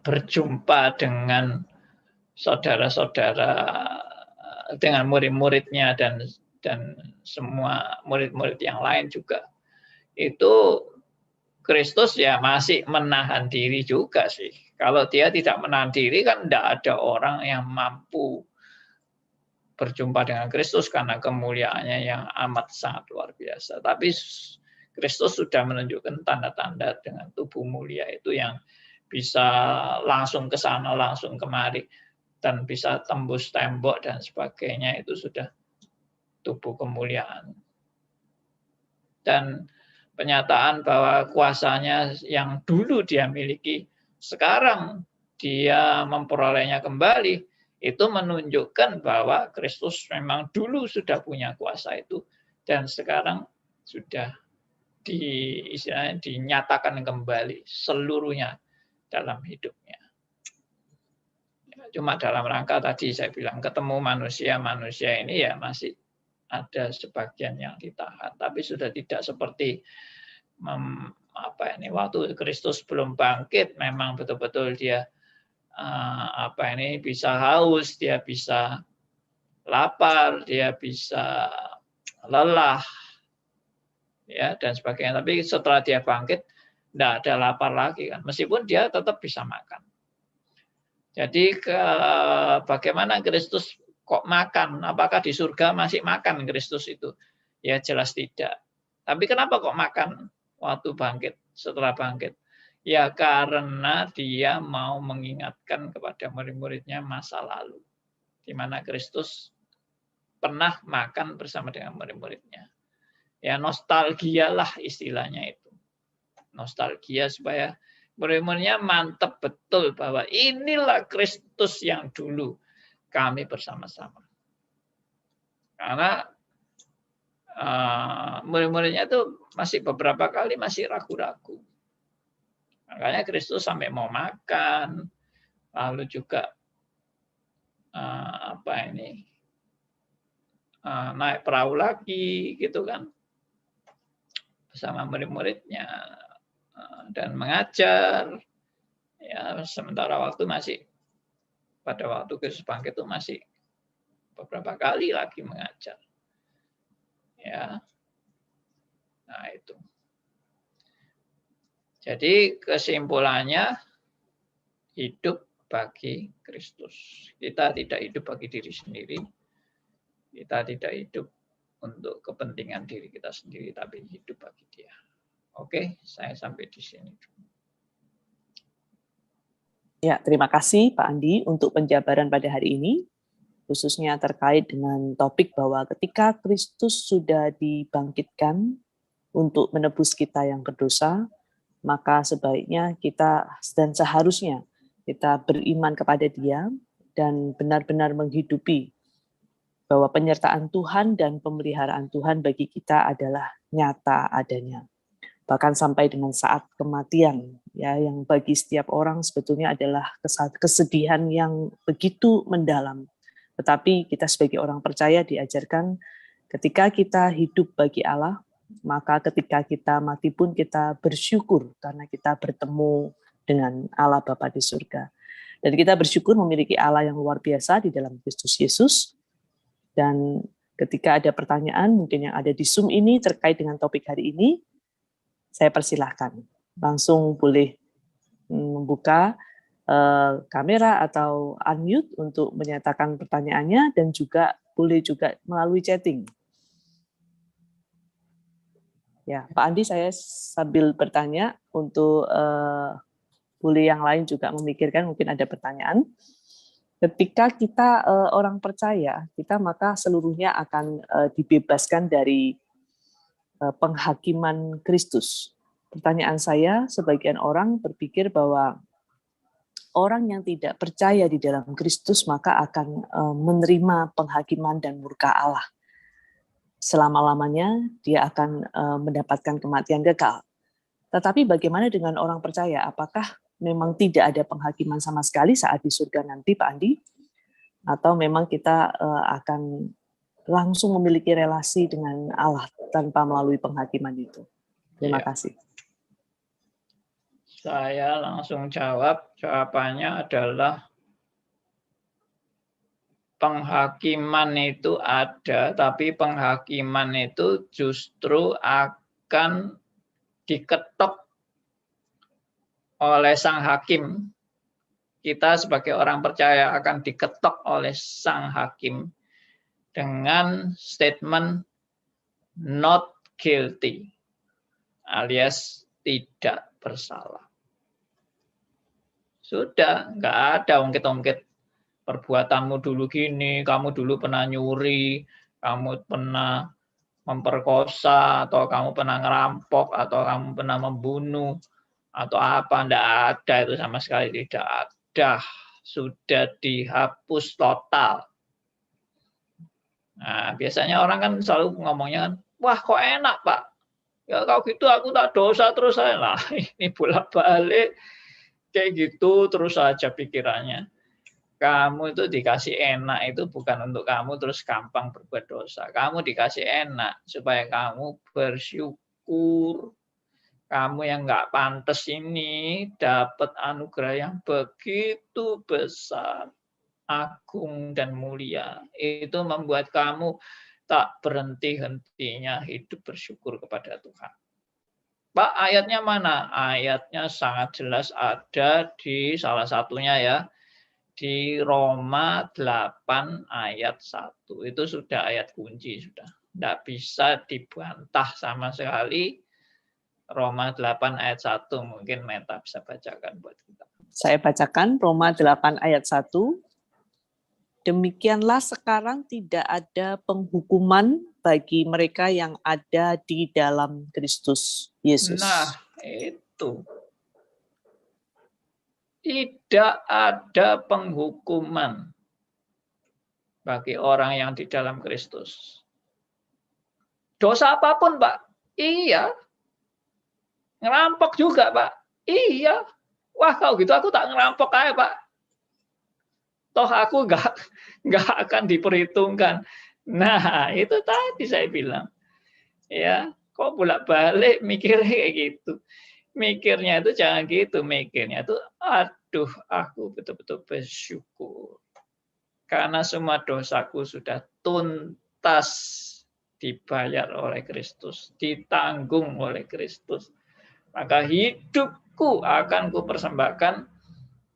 berjumpa dengan saudara-saudara, dengan murid-muridnya dan semua murid-murid yang lain juga, itu Kristus ya masih menahan diri juga sih. Kalau dia tidak menahan diri kan tidak ada orang yang mampu berjumpa dengan Kristus karena kemuliaannya yang amat sangat luar biasa. Tapi Kristus sudah menunjukkan tanda-tanda dengan tubuh mulia itu yang bisa langsung ke sana, langsung kemari, dan bisa tembus tembok dan sebagainya. Itu sudah tubuh kemuliaan. Dan penyataan bahwa kuasanya yang dulu dia miliki sekarang dia memperolehnya kembali, itu menunjukkan bahwa Kristus memang dulu sudah punya kuasa itu dan sekarang sudah istilahnya dinyatakan kembali seluruhnya dalam hidupnya. Cuma dalam rangka tadi saya bilang ketemu manusia ini ya masih ada sebagian yang ditahan, tapi sudah tidak seperti waktu Kristus belum bangkit, memang betul-betul dia bisa haus, dia bisa lapar, dia bisa lelah, ya dan sebagainya. Tapi setelah dia bangkit, tidak ada lapar lagi kan, meskipun dia tetap bisa makan. Jadi bagaimana Kristus kok makan? Apakah di surga masih makan Kristus itu? Ya jelas tidak. Tapi kenapa kok makan waktu bangkit, setelah bangkit? Ya karena dia mau mengingatkan kepada murid-muridnya masa lalu, di mana Kristus pernah makan bersama dengan murid-muridnya. Ya nostalgia lah istilahnya itu. Nostalgia supaya murid-muridnya mantap betul bahwa inilah Kristus yang dulu kami bersama-sama. Karena murid-muridnya itu masih beberapa kali masih ragu-ragu. Makanya Kristus sampai mau makan, lalu juga naik perahu lagi, gitu kan, bersama murid-muridnya dan mengajar. Ya, sementara pada waktu Kristus bangkit itu masih beberapa kali lagi mengajar. Ya, nah itu. Jadi kesimpulannya hidup bagi Kristus. Kita tidak hidup bagi diri sendiri. Kita tidak hidup untuk kepentingan diri kita sendiri, tapi hidup bagi Dia. Oke, saya sampai di sini. Ya, terima kasih Pak Andi untuk penjabaran pada hari ini, khususnya terkait dengan topik bahwa ketika Kristus sudah dibangkitkan untuk menebus kita yang berdosa, maka sebaiknya kita dan seharusnya kita beriman kepada Dia dan benar-benar menghidupi bahwa penyertaan Tuhan dan pemeliharaan Tuhan bagi kita adalah nyata adanya. Bahkan sampai dengan saat kematian, ya, yang bagi setiap orang sebetulnya adalah kesedihan yang begitu mendalam. Tetapi kita sebagai orang percaya diajarkan ketika kita hidup bagi Allah, maka ketika kita mati pun kita bersyukur karena kita bertemu dengan Allah Bapa di surga. Dan kita bersyukur memiliki Allah yang luar biasa di dalam Kristus Yesus. Dan ketika ada pertanyaan mungkin yang ada di Zoom ini terkait dengan topik hari ini, saya persilahkan. Langsung boleh membuka kamera atau unmute untuk menyatakan pertanyaannya dan juga boleh juga melalui chatting. Ya, Pak Andi, saya sambil bertanya untuk boleh yang lain juga memikirkan, mungkin ada pertanyaan. Ketika kita orang percaya, kita maka seluruhnya akan dibebaskan dari penghakiman Kristus. Pertanyaan saya, sebagian orang berpikir bahwa orang yang tidak percaya di dalam Kristus maka akan menerima penghakiman dan murka Allah. Selama-lamanya dia akan mendapatkan kematian kekal. Tetapi bagaimana dengan orang percaya? Apakah memang tidak ada penghakiman sama sekali saat di surga nanti, Pak Andi? Atau memang kita akan langsung memiliki relasi dengan Allah tanpa melalui penghakiman itu? Terima kasih. Saya langsung jawab. Jawabannya adalah penghakiman itu ada, tapi penghakiman itu justru akan diketok oleh sang hakim. Kita sebagai orang percaya akan diketok oleh sang hakim dengan statement not guilty, alias tidak bersalah. Sudah, nggak ada ungkit-ungkit. Perbuatanmu dulu gini, kamu dulu pernah nyuri, kamu pernah memperkosa, atau kamu pernah ngerampok, atau kamu pernah membunuh, atau apa, enggak ada, itu sama sekali tidak ada, sudah dihapus total. Nah, biasanya orang kan selalu ngomongnya kan, wah kok enak Pak, ya kalau gitu aku tak dosa terus saya lah. Ini bolak-balik kayak gitu terus saja pikirannya. Kamu itu dikasih enak itu bukan untuk kamu terus gampang berbuat dosa. Kamu dikasih enak supaya kamu bersyukur. Kamu yang nggak pantas ini dapat anugerah yang begitu besar, agung dan mulia. Itu membuat kamu tak berhenti-hentinya hidup bersyukur kepada Tuhan. Pak, ayatnya mana? Ayatnya sangat jelas ada di salah satunya ya, di Roma 8 ayat 1. Itu sudah ayat kunci sudah. Tidak bisa dibantah sama sekali. Roma 8 ayat 1 mungkin Meta bisa bacakan buat kita. Saya bacakan Roma 8 ayat 1. Demikianlah sekarang tidak ada penghukuman bagi mereka yang ada di dalam Kristus Yesus. Nah, itu. Tidak ada penghukuman bagi orang yang di dalam Kristus. Dosa apapun, Pak? Iya. Ngerampok juga, Pak? Iya. Wah, kalau gitu aku tak ngerampok aja, Pak. Toh aku nggak akan diperhitungkan. Nah, itu tadi saya bilang. Ya, kok bolak-balik mikirnya kayak gitu. Mikirnya itu jangan gitu, mikirnya itu aduh, aku betul-betul bersyukur. Karena semua dosaku sudah tuntas dibayar oleh Kristus, ditanggung oleh Kristus. Maka hidupku akan kupersembahkan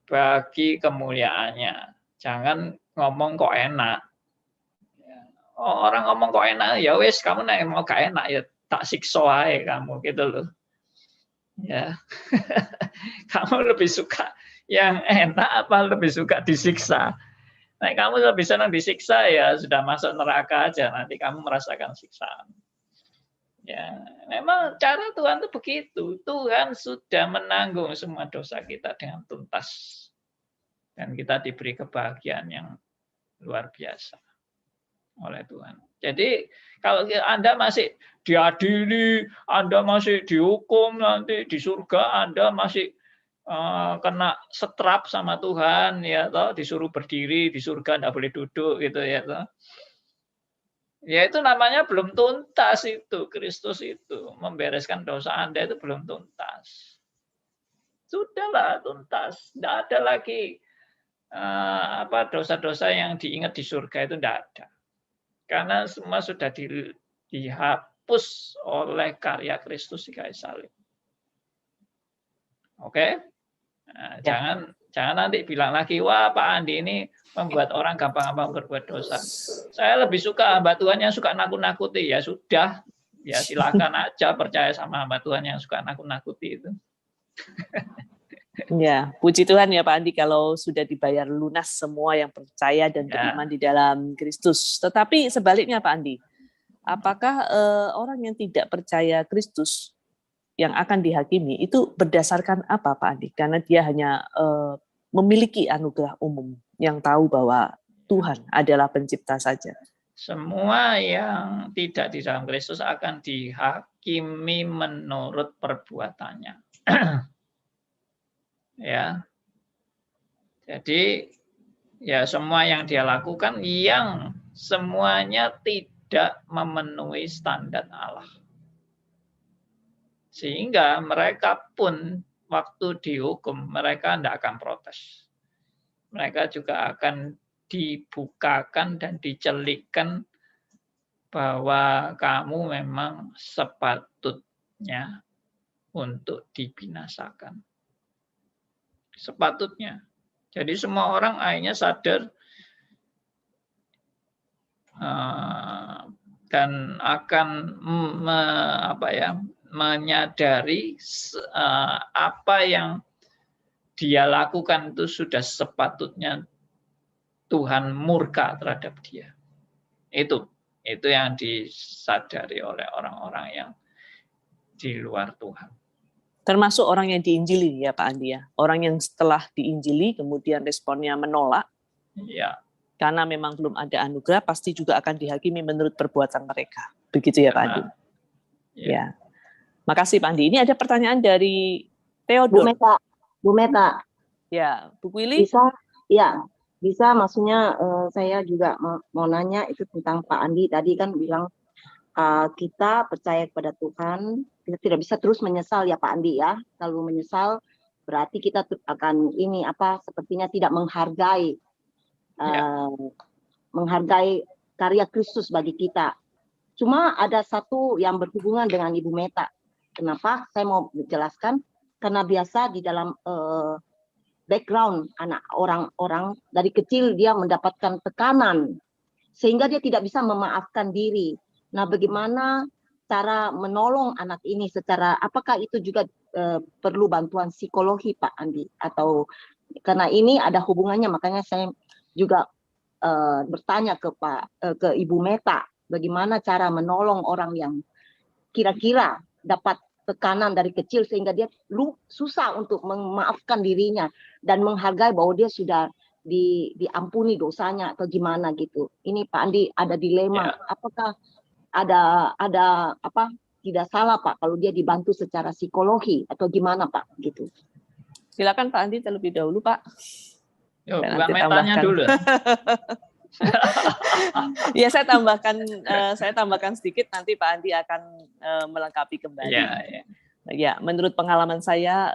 bagi kemuliaannya. Jangan ngomong kok enak. Orang ngomong kok enak, ya wes kamu nek mau gak enak ya tak siksa ae kamu gitu loh. Ya. Kamu lebih suka yang enak apa lebih suka disiksa? Nah, kamu lebih senang disiksa ya sudah masuk neraka aja, nanti kamu merasakan siksaan. Ya, memang cara Tuhan itu begitu. Tuhan sudah menanggung semua dosa kita dengan tuntas. Dan kita diberi kebahagiaan yang luar biasa oleh Tuhan. Jadi kalau Anda masih diadili, Anda masih dihukum nanti di surga, Anda masih kena setrap sama Tuhan, ya toh, disuruh berdiri di surga, tidak boleh duduk gitu ya toh. Ya itu namanya belum tuntas itu, Kristus itu membereskan dosa Anda itu belum tuntas. Sudahlah tuntas, tidak ada lagi dosa-dosa yang diingat di surga itu tidak ada. Karena semua sudah dihapus oleh karya Kristus di kayu salib. Oke? Nah, Ya. jangan nanti bilang lagi, wah Pak Andi ini membuat orang gampang-gampang berbuat dosa. Saya lebih suka hamba Tuhan yang suka nakut-nakuti. Ya sudah, ya silakan aja percaya sama hamba Tuhan yang suka nakut-nakuti itu. Ya, puji Tuhan ya Pak Andi kalau sudah dibayar lunas semua yang percaya dan beriman di dalam Kristus. Tetapi sebaliknya Pak Andi, apakah orang yang tidak percaya Kristus yang akan dihakimi itu berdasarkan apa Pak Andi? Karena dia hanya memiliki anugerah umum yang tahu bahwa Tuhan adalah pencipta saja. Semua yang tidak di dalam Kristus akan dihakimi menurut perbuatannya. Ya. Jadi ya semua yang dia lakukan yang semuanya tidak memenuhi standar Allah. Sehingga mereka pun waktu dihukum mereka tidak akan protes. Mereka juga akan dibukakan dan dicelikkan bahwa kamu memang sepatutnya untuk dibinasakan. Sepatutnya. Jadi semua orang akhirnya sadar dan akan menyadari apa yang dia lakukan itu sudah sepatutnya Tuhan murka terhadap dia. Itu yang disadari oleh orang-orang yang di luar Tuhan. Termasuk orang yang diinjili ya Pak Andi ya. Orang yang setelah diinjili kemudian responnya menolak, Ya. karena memang belum ada anugerah, pasti juga akan dihakimi menurut perbuatan mereka. Begitu ya Pak Andi? Ya. Makasih Pak Andi. Ini ada pertanyaan dari Theodore. Bu Meta. Ya, Bu Willy? Bisa, ya. Bisa, maksudnya saya juga mau nanya itu tentang Pak Andi tadi kan bilang kita percaya kepada Tuhan, kita tidak bisa terus menyesal ya Pak Andi ya. Kalau menyesal berarti kita akan sepertinya tidak menghargai menghargai karya Kristus bagi kita. Cuma ada satu yang berhubungan dengan Ibu Meta. Kenapa? Saya mau menjelaskan karena biasa di dalam background anak orang-orang dari kecil dia mendapatkan tekanan sehingga dia tidak bisa memaafkan diri. Nah, bagaimana cara menolong anak ini secara, apakah itu juga perlu bantuan psikologi Pak Andi? Atau karena ini ada hubungannya, makanya saya juga bertanya ke Ibu Meta, bagaimana cara menolong orang yang kira-kira dapat tekanan dari kecil sehingga dia susah untuk memaafkan dirinya dan menghargai bahwa dia sudah diampuni dosanya atau gimana gitu. Ini Pak Andi ada dilema, apakah ada tidak salah Pak kalau dia dibantu secara psikologi atau gimana Pak gitu. Silakan Pak Andi terlebih dahulu Pak. Bukan Metanya dulu. Ya saya tambahkan sedikit, nanti Pak Andi akan melengkapi kembali. Ya, menurut pengalaman saya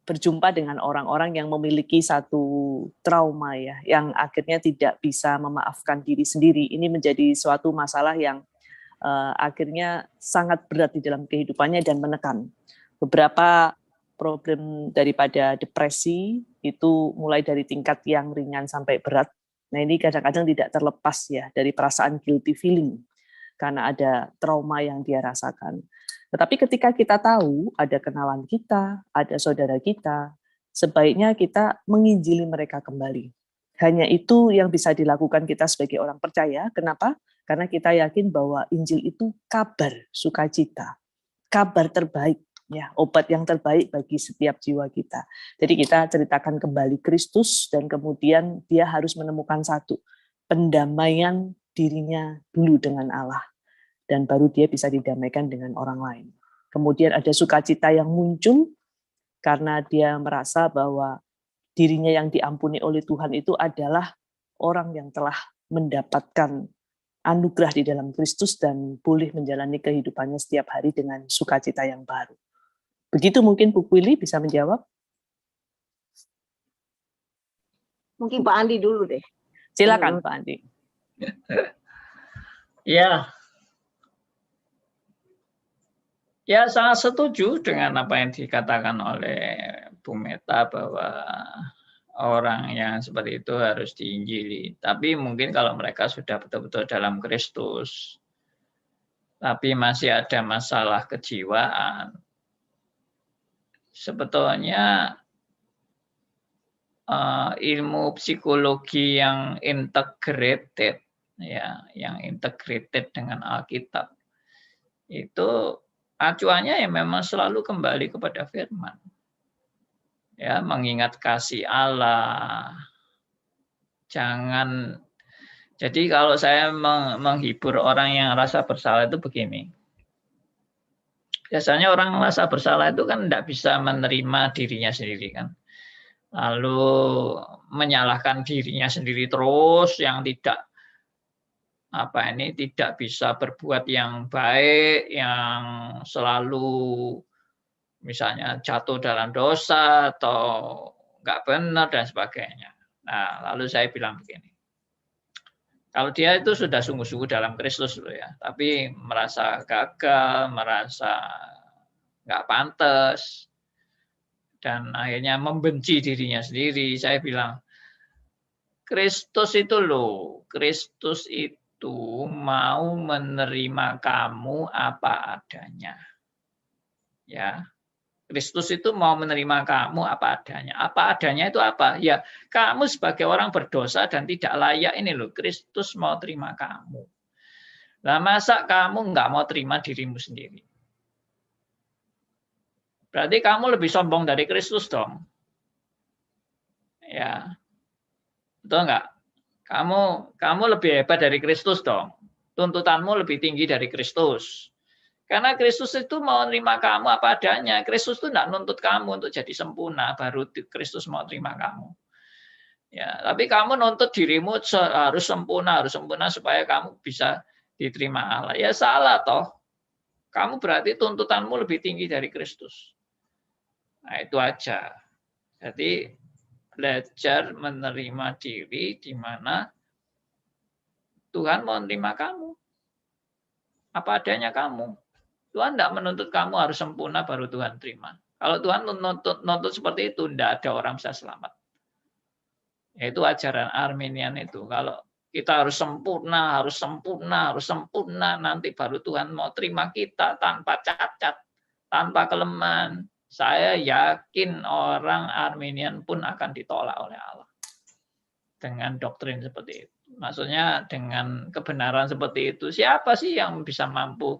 berjumpa dengan orang-orang yang memiliki satu trauma ya, yang akhirnya tidak bisa memaafkan diri sendiri. Ini menjadi suatu masalah yang akhirnya sangat berat di dalam kehidupannya dan menekan. Beberapa problem daripada depresi itu mulai dari tingkat yang ringan sampai berat. Nah, ini kadang-kadang tidak terlepas ya dari perasaan guilty feeling karena ada trauma yang dia rasakan. Tetapi ketika kita tahu ada kenalan kita, ada saudara kita, sebaiknya kita menginjili mereka kembali. Hanya itu yang bisa dilakukan kita sebagai orang percaya. Kenapa? Karena kita yakin bahwa Injil itu kabar sukacita, kabar terbaik, ya, obat yang terbaik bagi setiap jiwa kita. Jadi kita ceritakan kembali Kristus dan kemudian dia harus menemukan satu, pendamaian dirinya dulu dengan Allah. Dan baru dia bisa didamaikan dengan orang lain. Kemudian ada sukacita yang muncul karena dia merasa bahwa dirinya yang diampuni oleh Tuhan itu adalah orang yang telah mendapatkan anugerah di dalam Kristus dan boleh menjalani kehidupannya setiap hari dengan sukacita yang baru. Begitu mungkin Bu Willy bisa menjawab? Mungkin Pak Andi dulu deh. Silakan Pak Andi. Ya, sangat setuju dengan apa yang dikatakan oleh Bu Meta bahwa orang yang seperti itu harus diinjili. Tapi mungkin kalau mereka sudah betul-betul dalam Kristus, tapi masih ada masalah kejiwaan, sebetulnya ilmu psikologi yang integrated, ya, yang integrated dengan Alkitab, itu acuannya ya memang selalu kembali kepada firman. Ya, mengingat kasih Allah. Jadi kalau saya menghibur orang yang rasa bersalah itu begini. Biasanya orang merasa bersalah itu kan tidak bisa menerima dirinya sendiri kan. Lalu menyalahkan dirinya sendiri terus, yang tidak bisa berbuat yang baik, yang selalu misalnya jatuh dalam dosa atau nggak benar dan sebagainya. Nah, lalu saya bilang begini, kalau dia itu sudah sungguh-sungguh dalam Kristus loh ya, tapi merasa gagal, merasa nggak pantas, dan akhirnya membenci dirinya sendiri, saya bilang, Kristus itu mau menerima kamu apa adanya. Ya, Kristus itu mau menerima kamu apa adanya. Apa adanya itu apa? Ya, kamu sebagai orang berdosa dan tidak layak ini loh, Kristus mau terima kamu. Lah masa kamu nggak mau terima dirimu sendiri? Berarti kamu lebih sombong dari Kristus dong. Ya, betul nggak? Kamu lebih hebat dari Kristus dong. Tuntutanmu lebih tinggi dari Kristus. Karena Kristus itu mau terima kamu apa adanya. Kristus itu tidak nuntut kamu untuk jadi sempurna, baru Kristus mau terima kamu. Ya, tapi kamu nuntut dirimu harus sempurna supaya kamu bisa diterima Allah. Ya salah toh. Kamu berarti tuntutanmu lebih tinggi dari Kristus. Nah, itu aja. Jadi belajar menerima diri di mana Tuhan mau menerima kamu. Apa adanya kamu. Tuhan tidak menuntut kamu harus sempurna baru Tuhan terima. Kalau Tuhan menuntut seperti itu, tidak ada orang bisa selamat. Yaitu ajaran Arminian itu. Kalau kita harus sempurna, nanti baru Tuhan mau terima kita tanpa cacat, tanpa kelemahan. Saya yakin orang Arminian pun akan ditolak oleh Allah dengan doktrin seperti itu. Maksudnya dengan kebenaran seperti itu, siapa sih yang bisa mampu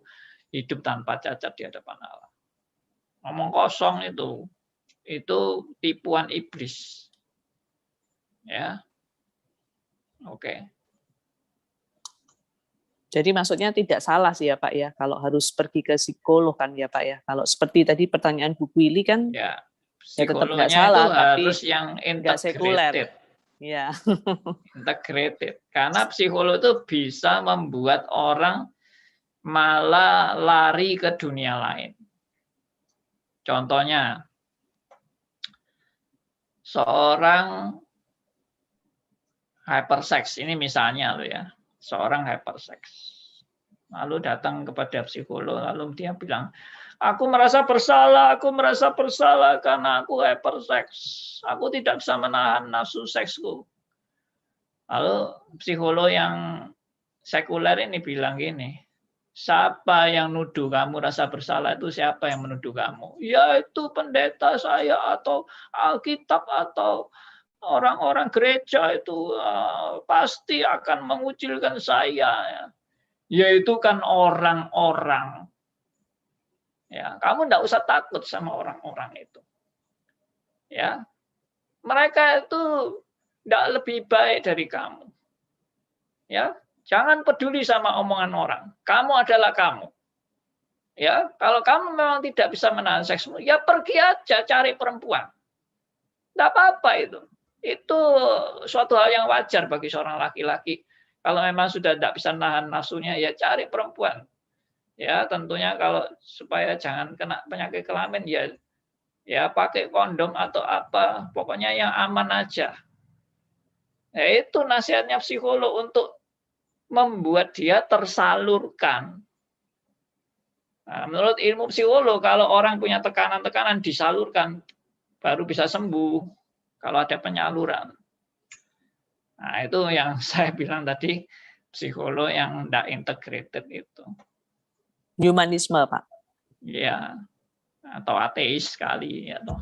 hidup tanpa cacat di hadapan Allah? Ngomong kosong itu tipuan iblis. Ya, oke. Jadi maksudnya tidak salah sih ya Pak ya, kalau harus pergi ke psikolog kan ya Pak ya. Kalau seperti tadi pertanyaan Bu Willy kan, Ya, ya tetap psikolognya nggak salah, itu tapi harus yang nggak sekuler. integrated. Ya. Integrated. Karena psikolog itu bisa membuat orang malah lari ke dunia lain. Contohnya, seorang hypersex, ini misalnya loh ya, seorang hypersex. Lalu datang kepada psikolog, lalu dia bilang, aku merasa bersalah karena aku hypersex. Aku tidak bisa menahan nafsu seksku. Lalu psikolog yang sekuler ini bilang gini, siapa yang nuduh kamu rasa bersalah itu siapa yang menuduh kamu? Ya itu pendeta saya atau Alkitab atau orang-orang gereja itu pasti akan mengucilkan saya. Yaitu kan orang-orang. Ya, kamu tidak usah takut sama orang-orang itu. Ya, mereka itu tidak lebih baik dari kamu. Ya, jangan peduli sama omongan orang. Kamu adalah kamu. Ya, kalau kamu memang tidak bisa menahan seksmu, ya pergi aja cari perempuan. Tidak apa-apa itu. Itu suatu hal yang wajar bagi seorang laki-laki. Kalau memang sudah tidak bisa menahan nafsunya, ya cari perempuan. Ya, tentunya kalau supaya jangan kena penyakit kelamin, ya pakai kondom atau apa. Pokoknya yang aman aja. Ya, itu nasihatnya psikolog untuk membuat dia tersalurkan. Nah, menurut ilmu psikolog, kalau orang punya tekanan-tekanan disalurkan, baru bisa sembuh kalau ada penyaluran. Nah, itu yang saya bilang tadi, psikolog yang tidak integrated itu. Humanisme, Pak. Ya, atau ateis sekali. Atau.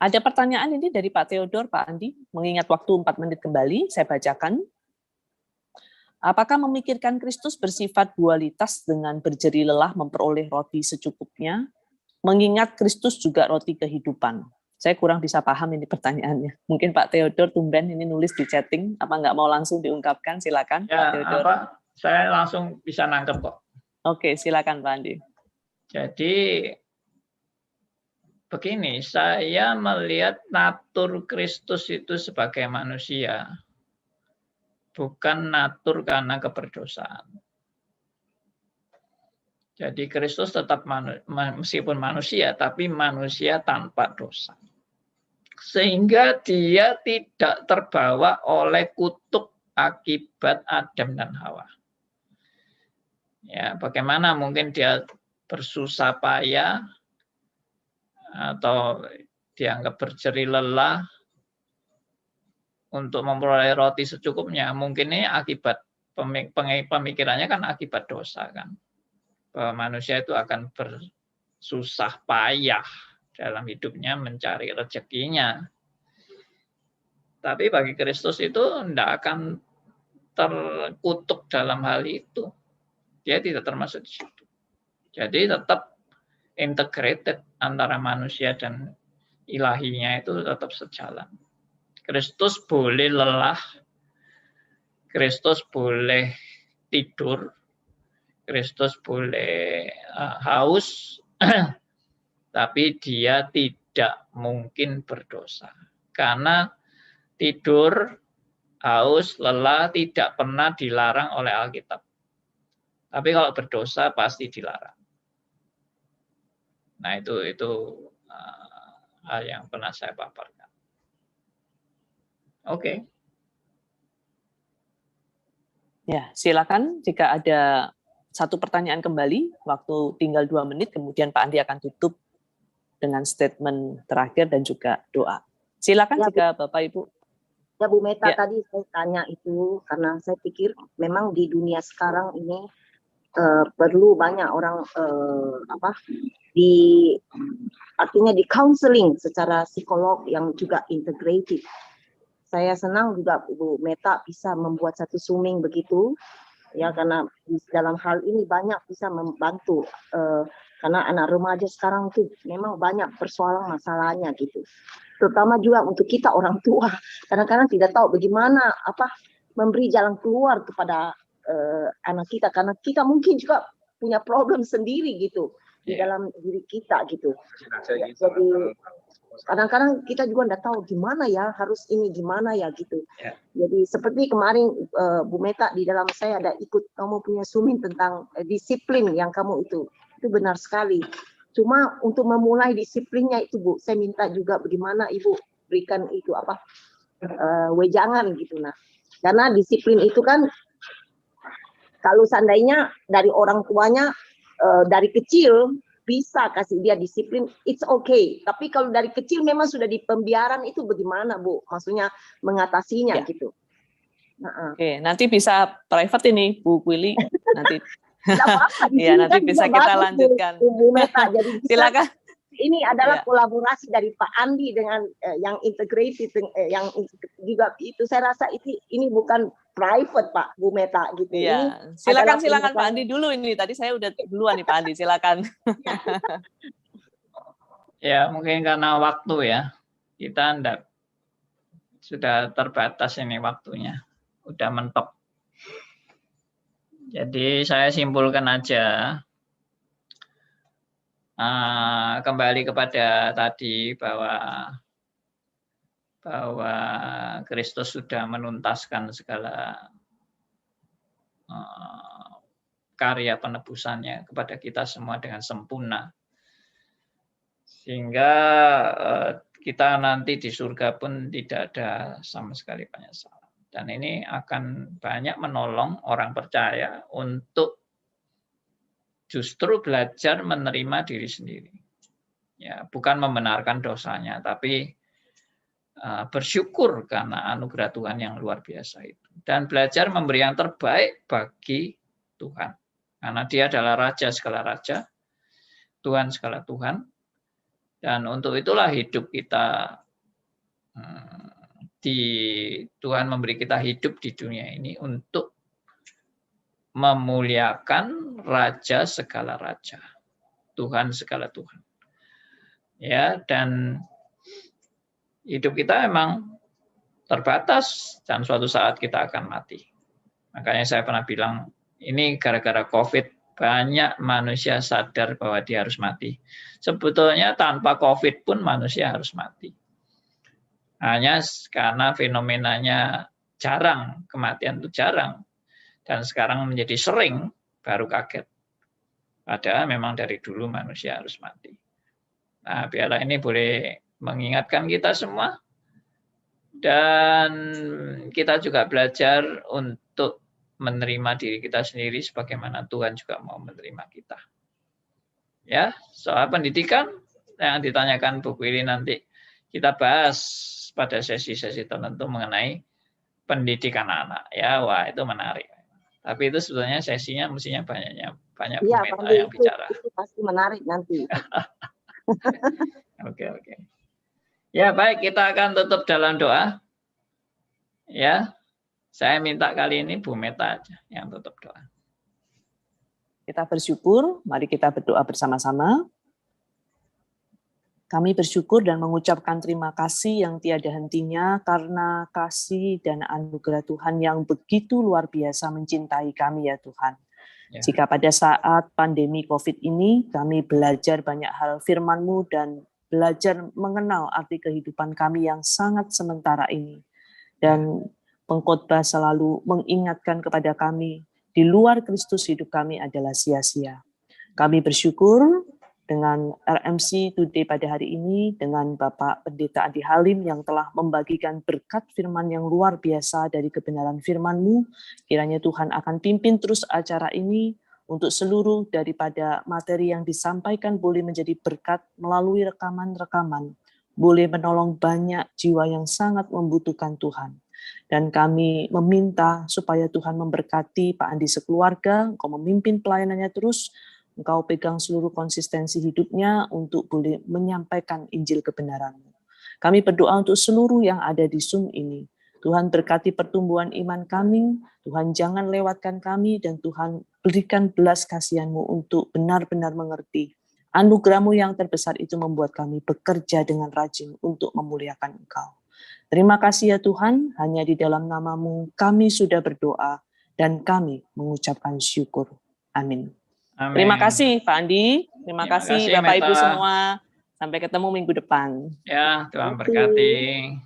Ada pertanyaan ini dari Pak Theodor, Pak Andi. Mengingat waktu 4 menit kembali, saya bacakan. Apakah memikirkan Kristus bersifat dualitas dengan berjeri lelah memperoleh roti secukupnya? Mengingat Kristus juga roti kehidupan. Saya kurang bisa paham ini pertanyaannya. Mungkin Pak Theodor tumben ini nulis di chatting. Apa nggak mau langsung diungkapkan? Silakan, ya, Pak Theodor. Saya langsung bisa nangkep kok. Oke, silakan Pak Andi. Jadi begini, saya melihat natur Kristus itu sebagai manusia, bukan natur karena keberdosaan. Jadi Kristus tetap meskipun manusia, tapi manusia tanpa dosa. Sehingga dia tidak terbawa oleh kutuk akibat Adam dan Hawa. Ya, bagaimana mungkin dia bersusah payah atau dianggap berjeri lelah untuk memperoleh roti secukupnya? Mungkin ini akibat pemikirannya kan akibat dosa kan. Bahwa manusia itu akan bersusah payah dalam hidupnya mencari rezekinya. Tapi bagi Kristus itu tidak akan terkutuk dalam hal itu. Dia tidak termasuk di situ. Jadi tetap integrated antara manusia dan ilahinya itu tetap sejalan. Kristus boleh lelah, Kristus boleh tidur, Kristus boleh haus, tapi dia tidak mungkin berdosa. Karena tidur, haus, lelah tidak pernah dilarang oleh Alkitab. Tapi kalau berdosa pasti dilarang. Nah, itu hal yang pernah saya paparkan. Oke. Ya, silakan jika ada satu pertanyaan kembali, waktu tinggal 2 menit, kemudian Pak Andi akan tutup dengan statement terakhir dan juga doa. Silakan Ya, jika Bapak Ibu. Ya Bu Meta, Ya. tadi saya tanya itu karena saya pikir memang di dunia sekarang ini perlu banyak orang artinya di counseling secara psikolog yang juga integrated. Saya senang juga Bu Meta bisa membuat satu zooming begitu, ya, karena dalam hal ini banyak bisa membantu karena anak remaja sekarang itu memang banyak persoalan masalahnya gitu, terutama juga untuk kita orang tua kadang-kadang tidak tahu bagaimana memberi jalan keluar kepada anak kita, karena kita mungkin juga punya problem sendiri gitu di dalam diri kita gitu. Jadi kadang-kadang kita juga tidak tahu gimana ya, harus ini gimana ya gitu. Jadi seperti kemarin Bu Meta di dalam saya ada ikut kamu punya zooming tentang disiplin yang kamu itu benar sekali. Cuma untuk memulai disiplinnya itu Bu, saya minta juga bagaimana Ibu berikan itu wejangan gitu. Nah, karena disiplin itu kan kalau seandainya dari orang tuanya dari kecil bisa kasih dia disiplin, it's okay. Tapi kalau dari kecil memang sudah di pembiaran itu bagaimana Bu? Maksudnya mengatasinya gitu. Oke, nanti bisa private ini Bu Willy nanti. Iya, nanti bisa kita lanjutkan. Bu Meta, jadi silakan. Ini adalah kolaborasi dari Pak Andi dengan yang integrated, yang juga itu saya rasa ini bukan private Pak Bu Meta gitu. Iya, silakan Pak Andi dulu ini. Tadi saya udah duluan nih Pak Andi, silakan. Ya, mungkin karena waktu ya. Kita sudah terbatas ini waktunya. Udah mentok. Jadi saya simpulkan aja. Kembali kepada tadi bahwa Kristus sudah menuntaskan segala karya penebusannya kepada kita semua dengan sempurna, sehingga kita nanti di surga pun tidak ada sama sekali penyesalan. Dan ini akan banyak menolong orang percaya untuk justru belajar menerima diri sendiri. Ya, bukan membenarkan dosanya, tapi bersyukur karena anugerah Tuhan yang luar biasa itu. Dan belajar memberi yang terbaik bagi Tuhan. Karena dia adalah Raja segala Raja, Tuhan segala Tuhan. Dan untuk itulah hidup kita, Tuhan memberi kita hidup di dunia ini untuk memuliakan Raja segala Raja, Tuhan segala Tuhan. Ya, dan hidup kita memang terbatas dan suatu saat kita akan mati. Makanya saya pernah bilang, ini gara-gara COVID banyak manusia sadar bahwa dia harus mati. Sebetulnya tanpa COVID pun manusia harus mati. Hanya karena fenomenanya jarang, kematian itu jarang. Dan sekarang menjadi sering, baru kaget. Padahal memang dari dulu manusia harus mati. Nah, biarlah ini boleh mengingatkan kita semua. Dan kita juga belajar untuk menerima diri kita sendiri sebagaimana Tuhan juga mau menerima kita. Ya, soal pendidikan yang ditanyakan Bu Willy nanti kita bahas pada sesi-sesi tertentu mengenai pendidikan anak. Ya, wah itu menarik. Tapi itu sebetulnya sesinya mestinya banyak Bu Meta yang bicara. Itu pasti menarik nanti. Oke. Ya, baik, kita akan tutup dalam doa. Ya, saya minta kali ini Bu Meta aja yang tutup doa. Kita bersyukur, mari kita berdoa bersama-sama. Kami bersyukur dan mengucapkan terima kasih yang tiada hentinya karena kasih dan anugerah Tuhan yang begitu luar biasa mencintai kami ya Tuhan. Ya. Jika pada saat pandemi COVID ini kami belajar banyak hal firman-Mu dan belajar mengenal arti kehidupan kami yang sangat sementara ini. Dan pengkhotbah selalu mengingatkan kepada kami, di luar Kristus hidup kami adalah sia-sia. Kami bersyukur dengan RMC Today pada hari ini, dengan Bapak Pendeta Andi Halim yang telah membagikan berkat firman yang luar biasa dari kebenaran firman-Mu. Kiranya Tuhan akan pimpin terus acara ini untuk seluruh daripada materi yang disampaikan boleh menjadi berkat melalui rekaman-rekaman, boleh menolong banyak jiwa yang sangat membutuhkan Tuhan. Dan kami meminta supaya Tuhan memberkati Pak Andi sekeluarga, Engkau memimpin pelayanannya terus, Engkau pegang seluruh konsistensi hidupnya untuk boleh menyampaikan Injil kebenaran-Mu. Kami berdoa untuk seluruh yang ada di Zoom ini. Tuhan berkati pertumbuhan iman kami, Tuhan jangan lewatkan kami, dan Tuhan berikan belas kasihan-Mu untuk benar-benar mengerti. Anugerah-Mu yang terbesar itu membuat kami bekerja dengan rajin untuk memuliakan Engkau. Terima kasih ya Tuhan, hanya di dalam nama-Mu kami sudah berdoa, dan kami mengucapkan syukur. Amin. Amin. Terima kasih Pak Andi, terima kasih Bapak Ibu Meta. semua. Sampai ketemu minggu depan. Ya, Tuhan Terima kasih. berkati.